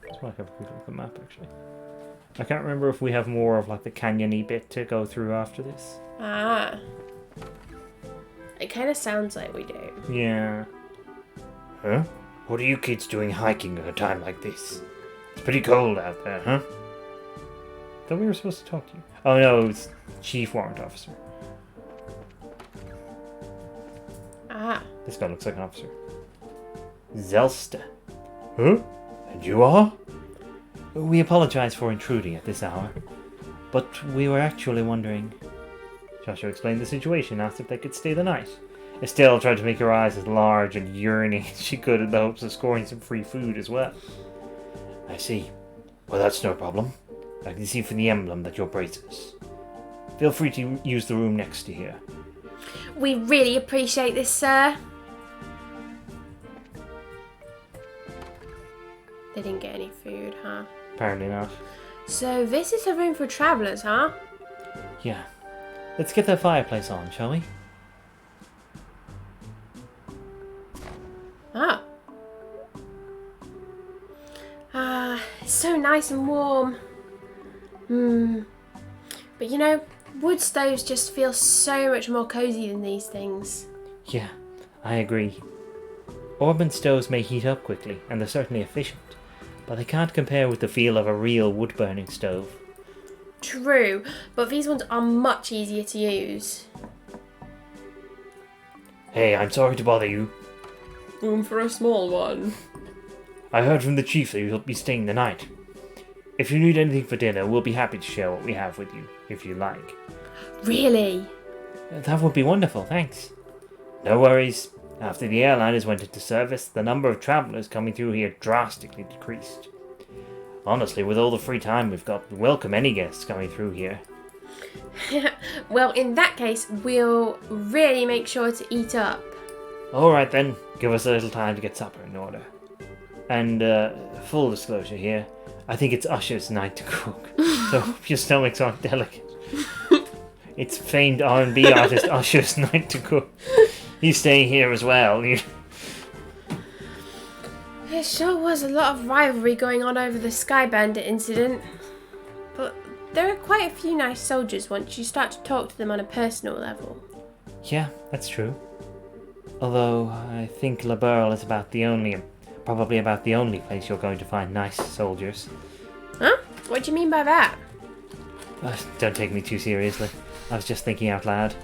Let's make a quick look at the map, actually. I can't remember if we have more of like the canyon-y bit to go through after this. Ah. It kind of sounds like we do. Yeah. Huh? What are you kids doing hiking at a time like this? It's pretty cold out there, huh? Thought we were supposed to talk to you. Oh no, it's chief warrant officer. Ah. This guy looks like an officer. Zelsta. Huh? And you are? We apologise for intruding at this hour, but we were actually wondering... Joshua explained the situation, asked if they could stay the night. Estelle tried to make her eyes as large and yearning as she could in the hopes of scoring some free food as well. I see. Well, that's no problem. I can see from the emblem that you're bracers. Feel free to use the room next to here. We really appreciate this, sir. They didn't get any food, huh? Apparently not. So this is a room for travellers, huh? Yeah. Let's get that fireplace on, shall we? Ah. Ah, it's so nice and warm. But you know, wood stoves just feel so much more cosy than these things. Yeah, I agree. Orban stoves may heat up quickly, and they're certainly efficient, but they can't compare with the feel of a real wood-burning stove. True, but these ones are much easier to use. Hey, I'm sorry to bother you. Room for a small one. I heard from the chief that you'll be staying the night. If you need anything for dinner, we'll be happy to share what we have with you, if you like. Really? That would be wonderful, thanks. No worries. After the airliners went into service, the number of travellers coming through here drastically decreased. Honestly, with all the free time we've got, we welcome any guests coming through here. Well, in that case, we'll really make sure to eat up. Alright then, give us a little time to get supper in order. And, full disclosure here, I think it's Usher's night to cook, so hope your stomachs aren't delicate. It's famed R&B artist Usher's night to cook. He's staying here as well. There sure was a lot of rivalry going on over the Sky Bandit incident. But there are quite a few nice soldiers once you start to talk to them on a personal level. Yeah, that's true. Although, I think La Burle is probably about the only place you're going to find nice soldiers. Huh? What do you mean by that? Don't take me too seriously. I was just thinking out loud.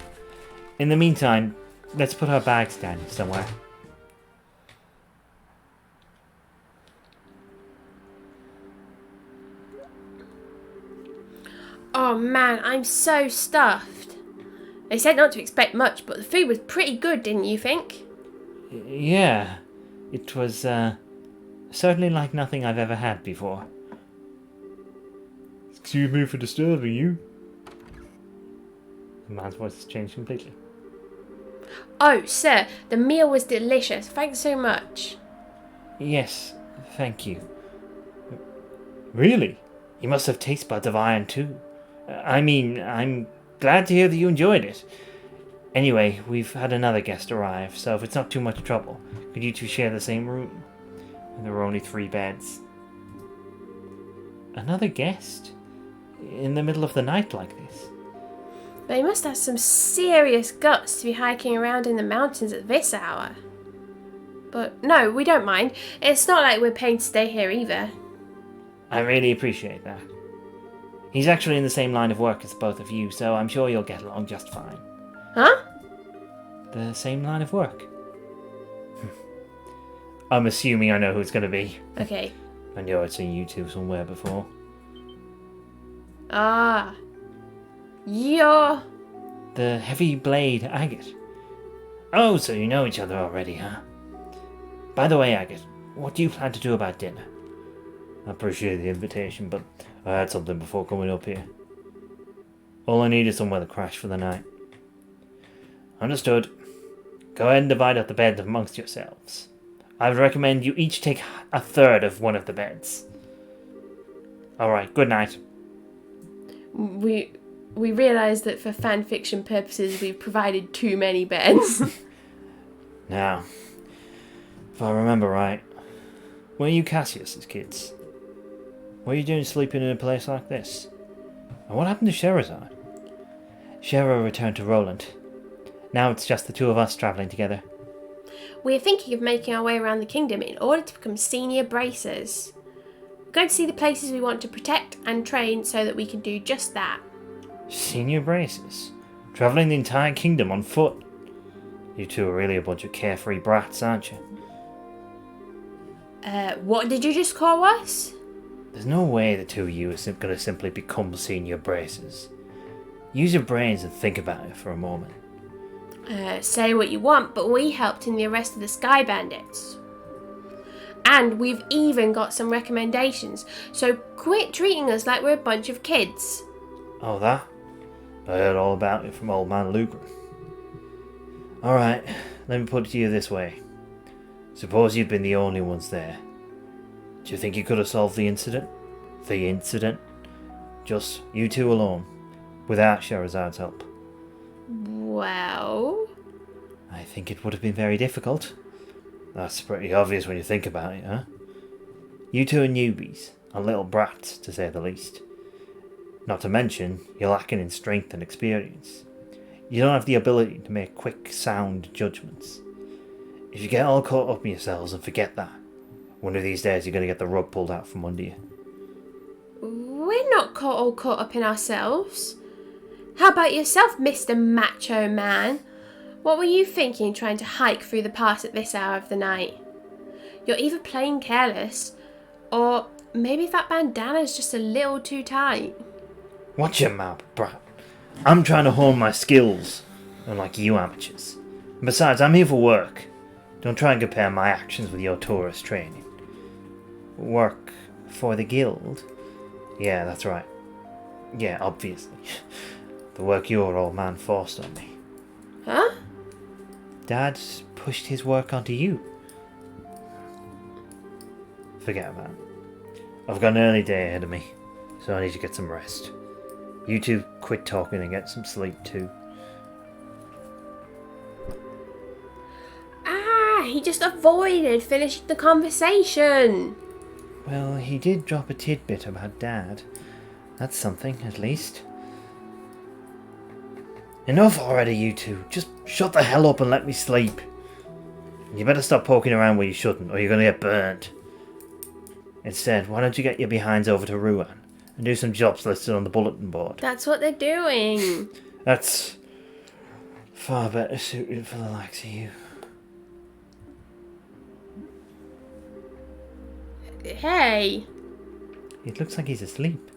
In the meantime, let's put our bags down somewhere. Oh man, I'm so stuffed. They said not to expect much, but the food was pretty good, didn't you think? Yeah, it was certainly like nothing I've ever had before. Excuse me for disturbing you. The man's voice has changed completely. Oh, sir, the meal was delicious. Thanks so much. Yes, thank you. Really? You must have taste buds of iron too. I mean, I'm glad to hear that you enjoyed it. Anyway, we've had another guest arrive, so if it's not too much trouble, could you two share the same room? And there were only 3 beds. Another guest? In the middle of the night like this? They must have some serious guts to be hiking around in the mountains at this hour. But no, we don't mind. It's not like we're paying to stay here either. I really appreciate that. He's actually in the same line of work as both of you, so I'm sure you'll get along just fine. Huh? The same line of work? I'm assuming I know who it's going to be. Okay. I know I'd seen you two somewhere before. Ah. You're... The heavy blade Agate. Oh, so you know each other already, huh? By the way, Agate, what do you plan to do about dinner? I appreciate the invitation, but I had something before coming up here. All I need is somewhere to crash for the night. Understood. Go ahead and divide up the beds amongst yourselves. I would recommend you each take a third of one of the beds. Alright, good night. We realise that for fan fiction purposes we've provided too many beds. Now, if I remember right, were you Cassius's kids? What are you doing sleeping in a place like this? And what happened to Scherazade? Schera returned to Roland. Now it's just the two of us travelling together. We're thinking of making our way around the kingdom in order to become senior bracers. We're going to see the places we want to protect and train so that we can do just that. Senior braces? Travelling the entire kingdom on foot? You two are really a bunch of carefree brats, aren't you? What did you just call us? There's no way the two of you are going to simply become senior braces. Use your brains and think about it for a moment. Say what you want, but we helped in the arrest of the Sky Bandits. And we've even got some recommendations, so quit treating us like we're a bunch of kids. Oh, that? I heard all about it from old man Lucre. Alright, let me put it to you this way. Suppose you'd been the only ones there. Do you think you could have solved the incident? The incident? Just you two alone, without Sherazade's help? Well... I think it would have been very difficult. That's pretty obvious when you think about it, huh? You two are newbies, and little brats, to say the least. Not to mention, you're lacking in strength and experience. You don't have the ability to make quick, sound judgments. If you get all caught up in yourselves and forget that, one of these days you're going to get the rug pulled out from under you. We're not all caught up in ourselves. How about yourself, Mr. Macho Man? What were you thinking trying to hike through the pass at this hour of the night? You're either playing careless, or maybe that bandana's just a little too tight. Watch your mouth, brat. I'm trying to hone my skills, unlike you amateurs. And besides, I'm here for work. Don't try and compare my actions with your tourist training. Work for the guild? Yeah, that's right. Yeah, obviously. The work your old man forced on me. Huh? Dad pushed his work onto you. Forget about it. I've got an early day ahead of me, so I need to get some rest. You two quit talking and get some sleep too. He just avoided finishing the conversation. Well, he did drop a tidbit about Dad. That's something, at least. Enough already, you two. Just shut the hell up and let me sleep. You better stop poking around where you shouldn't, or you're gonna get burnt. Instead, why don't you get your behinds over to Ruan and do some jobs listed on the bulletin board? That's what they're doing. That's far better suited for the likes of you. Hey. It looks like he's asleep.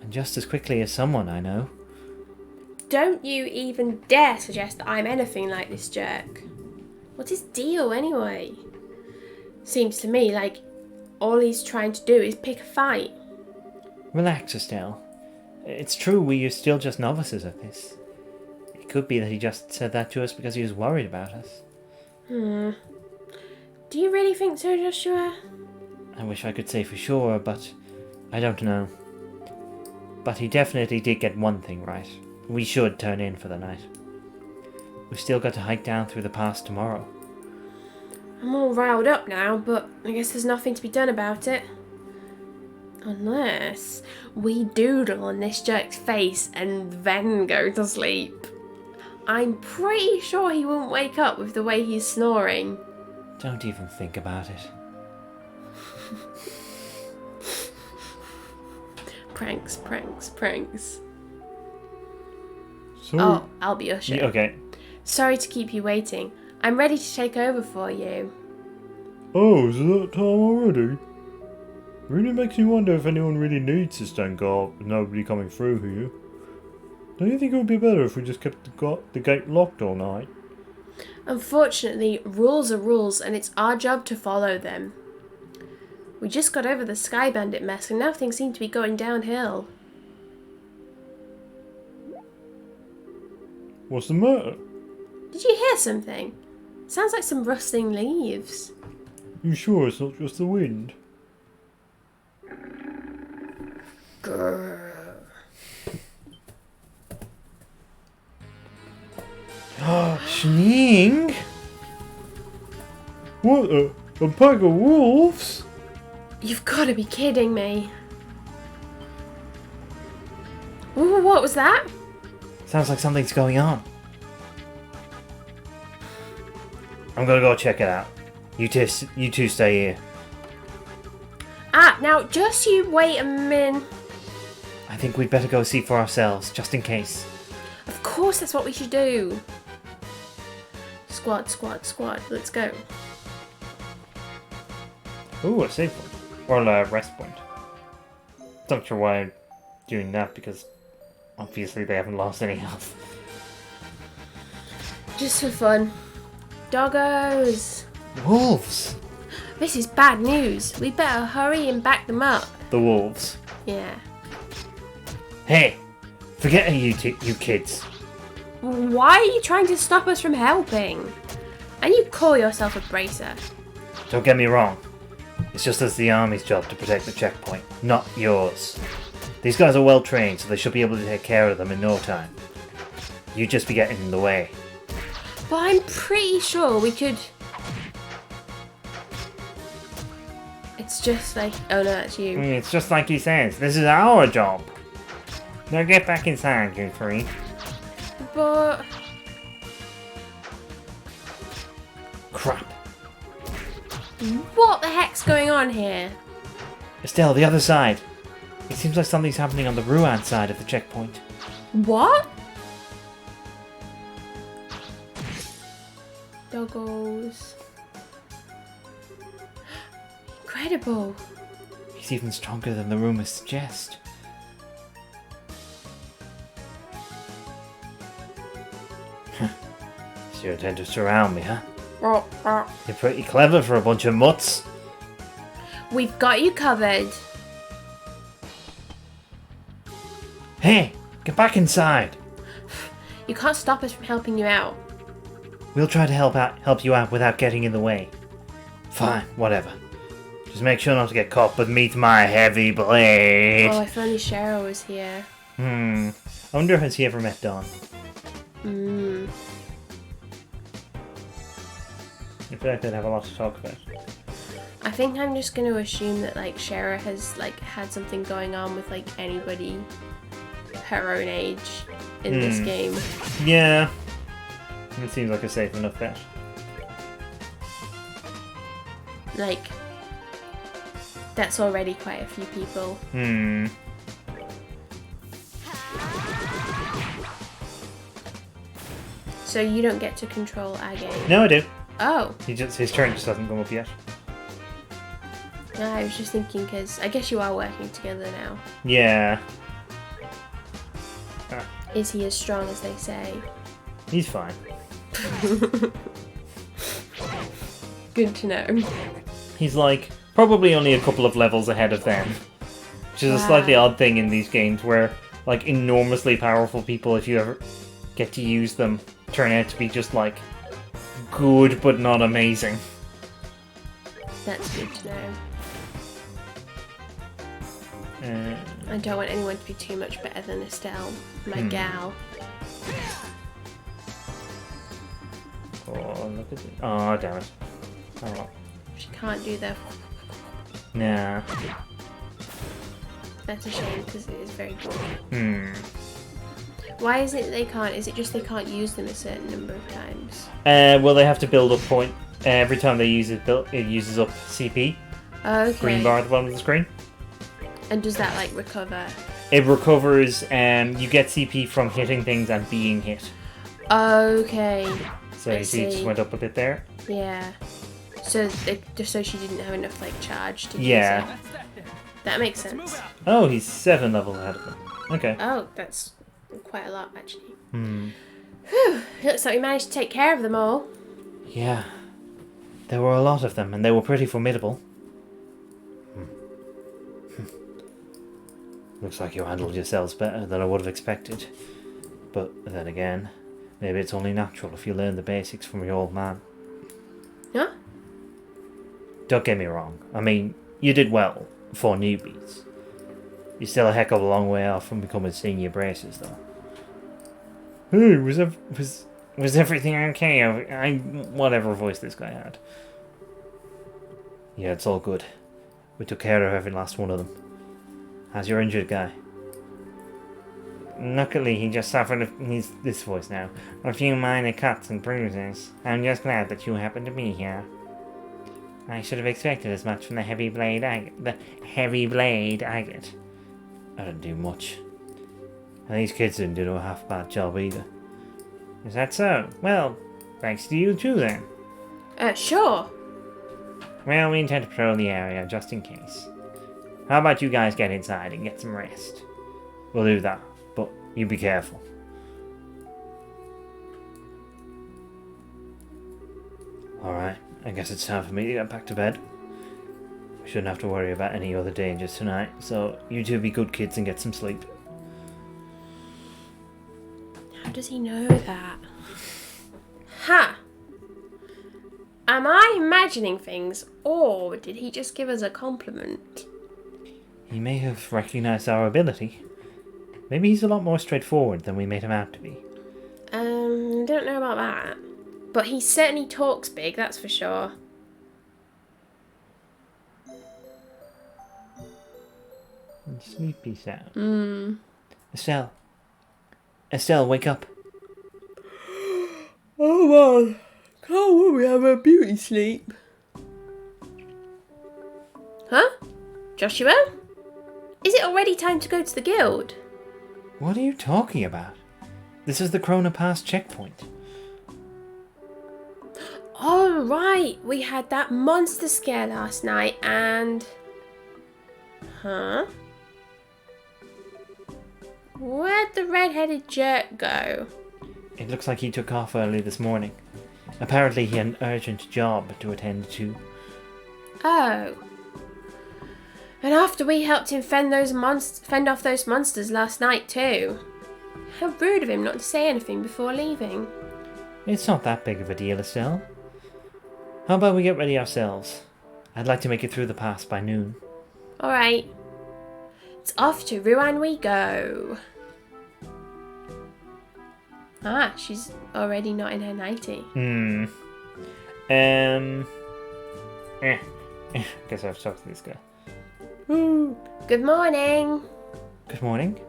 And just as quickly as someone I know. Don't you even dare suggest that I'm anything like this jerk. What's his deal anyway? Seems to me like all he's trying to do is pick a fight. Relax, Estelle. It's true we are still just novices at this. It could be that he just said that to us because he was worried about us. Do you really think so, Joshua? I wish I could say for sure, but I don't know. But he definitely did get one thing right. We should turn in for the night. We've still got to hike down through the pass tomorrow. I'm all riled up now, but I guess there's nothing to be done about it. Unless we doodle on this jerk's face and then go to sleep. I'm pretty sure he won't wake up with the way he's snoring. Don't even think about it. Pranks, pranks, pranks. So, Oh, I'll be Usher. Yeah, okay. Sorry to keep you waiting. I'm ready to take over for you. oh, is it that time already? Really makes me wonder if anyone really needs to stand guard with nobody coming through here. Don't you think it would be better if we just kept the gate locked all night? Unfortunately, rules are rules and it's our job to follow them. We just got over the Sky Bandit mess and now things seem to be going downhill. What's the matter? Did you hear something? Sounds like some rustling leaves. You sure it's not just the wind? Grrr. Schneeing? What a pack of wolves? You've got to be kidding me. Ooh, what was that? Sounds like something's going on. I'm gonna go check it out. You two stay here. Now just you wait a minute. I think we'd better go see for ourselves, just in case. Of course that's what we should do. Squad, squad, squad. Let's go. Ooh, a save point. Or a rest point. Not sure why I'm doing that, because obviously they haven't lost any health. Just for fun. Doggos. Wolves! This is bad news. We better hurry and back them up. The wolves. Yeah. Hey! Forget it, you kids. Why are you trying to stop us from helping? And you call yourself a bracer. Don't get me wrong. It's just it's the army's job to protect the checkpoint, not yours. These guys are well trained, so they should be able to take care of them in no time. You'd just be getting in the way. But I'm pretty sure we could... It's just like... Oh no, that's you. It's just like he says, this is our job. Now get back inside, you three. But... Crap. What the heck's going on here? Estelle, the other side. It seems like something's happening on the Ruan side of the checkpoint. What? Doggos. incredible. He's even stronger than the rumors suggest. So you intend to surround me, huh? You're pretty clever for a bunch of mutts. We've got you covered. Hey, get back inside. You can't stop us from helping you out. We'll try to help you out without getting in the way. Fine, whatever. Just make sure not to get caught beneath my heavy blade. Oh, if only Schera was here. I wonder has he ever met Dawn? I feel like they'd have a lot to talk about. I think I'm just going to assume that like Schera has like had something going on with like anybody her own age in this game. Yeah. It seems like a safe enough bet. Like, that's already quite a few people. So you don't get to control Age? No, I do. Oh. His turn just hasn't come up yet. No, I was just thinking because I guess you are working together now. Yeah. Is he as strong as they say? He's fine. Good to know. He's like probably only a couple of levels ahead of them. Which is a slightly odd thing in these games where like enormously powerful people, if you ever get to use them, turn out to be just like good but not amazing. That's good to know. I don't want anyone to be too much better than Estelle, my gal. Oh, look at it. Oh, damn it. Oh. She can't do the... Nah. That's a shame because it is very good. Why is it they can't? Is it just they can't use them a certain number of times? Well, they have to build up point. Every time they use it, it uses up CP. Okay. Green bar at the bottom of the screen. And does that like recover? It recovers, you get CP from hitting things and being hit. Okay. So you see it just went up a bit there. Yeah. So just so she didn't have enough like charge to use Yeah. it. That makes sense. Oh, he's 7 levels ahead of him. Okay. Oh, that's quite a lot actually. Whew. Looks like we managed to take care of them all. Yeah. There were a lot of them, and they were pretty formidable. Looks like you handled yourselves better than I would have expected. But then again, maybe it's only natural if you learn the basics from your old man. Huh? Don't get me wrong. I mean, you did well for newbies. You're still a heck of a long way off from becoming senior braces, though. Hey, was everything okay? Whatever voice this guy had. Yeah, it's all good. We took care of every last one of them. How's your injured guy? Luckily, he just suffered this voice now. A few minor cuts and bruises. I'm just glad that you happened to be here. I should have expected as much from the heavy blade agate. I didn't do much. And these kids didn't do a half bad job either. Is that so? Well, thanks to you too then. Sure. Well, we intend to patrol the area just in case. How about you guys get inside and get some rest? We'll do that, but you be careful. Alright, I guess it's time for me to get back to bed. We shouldn't have to worry about any other dangers tonight, so you two be good kids and get some sleep. How does he know that? Ha! Am I imagining things, or did he just give us a compliment? He may have recognized our ability. Maybe he's a lot more straightforward than we made him out to be. Don't know about that. But he certainly talks big, that's for sure. Sleepy sound. Estelle, wake up. Oh well, can't we have a beauty sleep? Huh? Joshua? Is it already time to go to the guild? What are you talking about? This is the Krona Pass checkpoint. Oh right. We had that monster scare last night and... Huh? Where'd the red-headed jerk go? It looks like he took off early this morning. Apparently he had an urgent job to attend to. Oh. And after we helped him fend off those monsters last night too. How rude of him not to say anything before leaving. It's not that big of a deal, Estelle. How about we get ready ourselves? I'd like to make it through the pass by noon. Alright. It's off to Rouen we go. Ah, she's already not in her nightie. Guess I have to talk to this guy. Good morning. Good morning.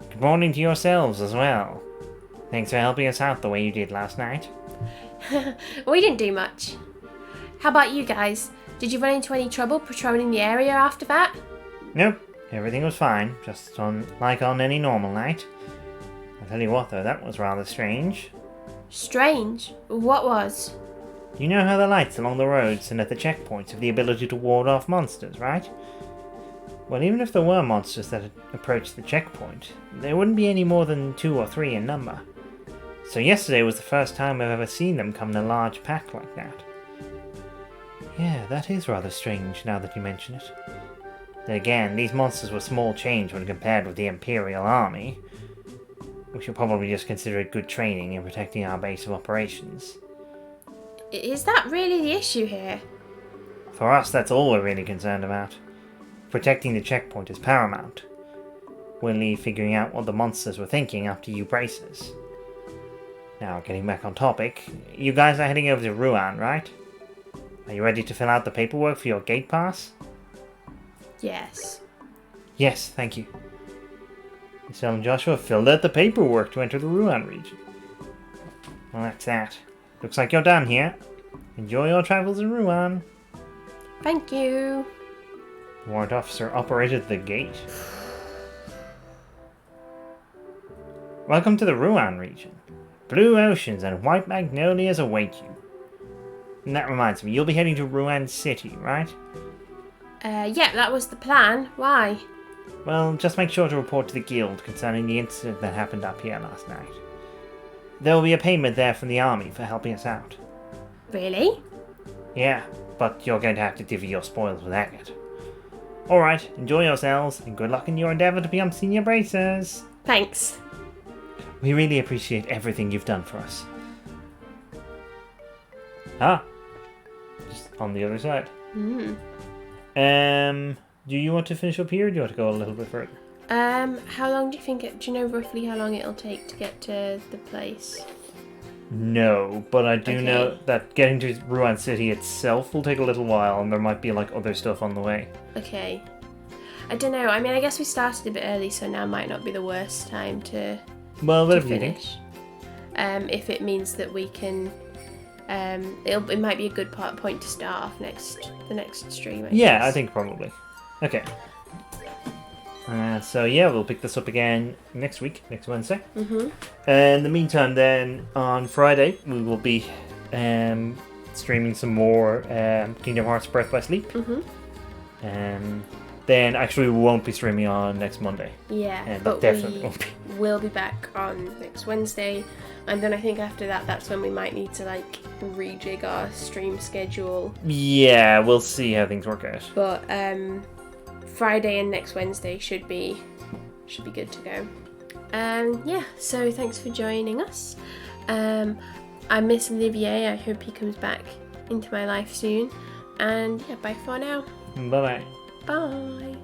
Good morning to yourselves as well. Thanks for helping us out the way you did last night. We didn't do much. How about you guys? Did you run into any trouble patrolling the area after that? Nope, everything was fine, just like on any normal night. I'll tell you what though, that was rather strange. Strange? What was? You know how the lights along the roads and at the checkpoints have the ability to ward off monsters, right? Well, even if there were monsters that had approached the checkpoint, there wouldn't be any more than 2 or 3 in number. So yesterday was the first time I've ever seen them come in a large pack like that. Yeah, that is rather strange now that you mention it. Then again, these monsters were small change when compared with the Imperial Army. We should probably just consider it good training in protecting our base of operations. Is that really the issue here? For us, that's all we're really concerned about. Protecting the checkpoint is paramount. We'll leave figuring out what the monsters were thinking up to you bracers. Now, getting back on topic, you guys are heading over to Rouen, right? Are you ready to fill out the paperwork for your gate pass? Yes. Yes, thank you. Estelle and Joshua filled out the paperwork to enter the Rouen region. Well, that's that. Looks like you're done here. Enjoy your travels in Rouen. Thank you. The warrant officer operated the gate. Welcome to the Rouen region. Blue oceans and white magnolias await you. And that reminds me, you'll be heading to Rouen City, right? Yeah, that was the plan. Why? Well, just make sure to report to the guild concerning the incident that happened up here last night. There will be a payment there from the army for helping us out. Really? Yeah, but you're going to have to divvy your spoils with Agate. Alright, enjoy yourselves, and good luck in your endeavour to become senior bracers. Thanks. We really appreciate everything you've done for us. Ah, just on the other side. Do you want to finish up here, or do you want to go a little bit further? How long do you think do you know roughly how long it'll take to get to the place? No, but I do know that getting to Rouen City itself will take a little while, and there might be like other stuff on the way. Okay. I don't know. I mean, I guess we started a bit early, so now might not be the worst time to Whatever you think. finish. If it means that we can, it might be a good point to start off the next stream. I Yeah, guess. I think probably. Okay. So yeah, we'll pick this up again next week, next Wednesday. Mhm. In the meantime, then on Friday we will be streaming some more Kingdom Hearts Birth by Sleep. Mhm. Then actually we won't be streaming on next Monday. Yeah, That but definitely we won't be. will be back on next Wednesday, and then I think after that's when we might need to like rejig our stream schedule. Yeah, we'll see how things work out. But Friday and next Wednesday should be good to go. Yeah, so thanks for joining us. I miss Olivier. I hope he comes back into my life soon. And yeah, bye for now. Bye bye. Bye.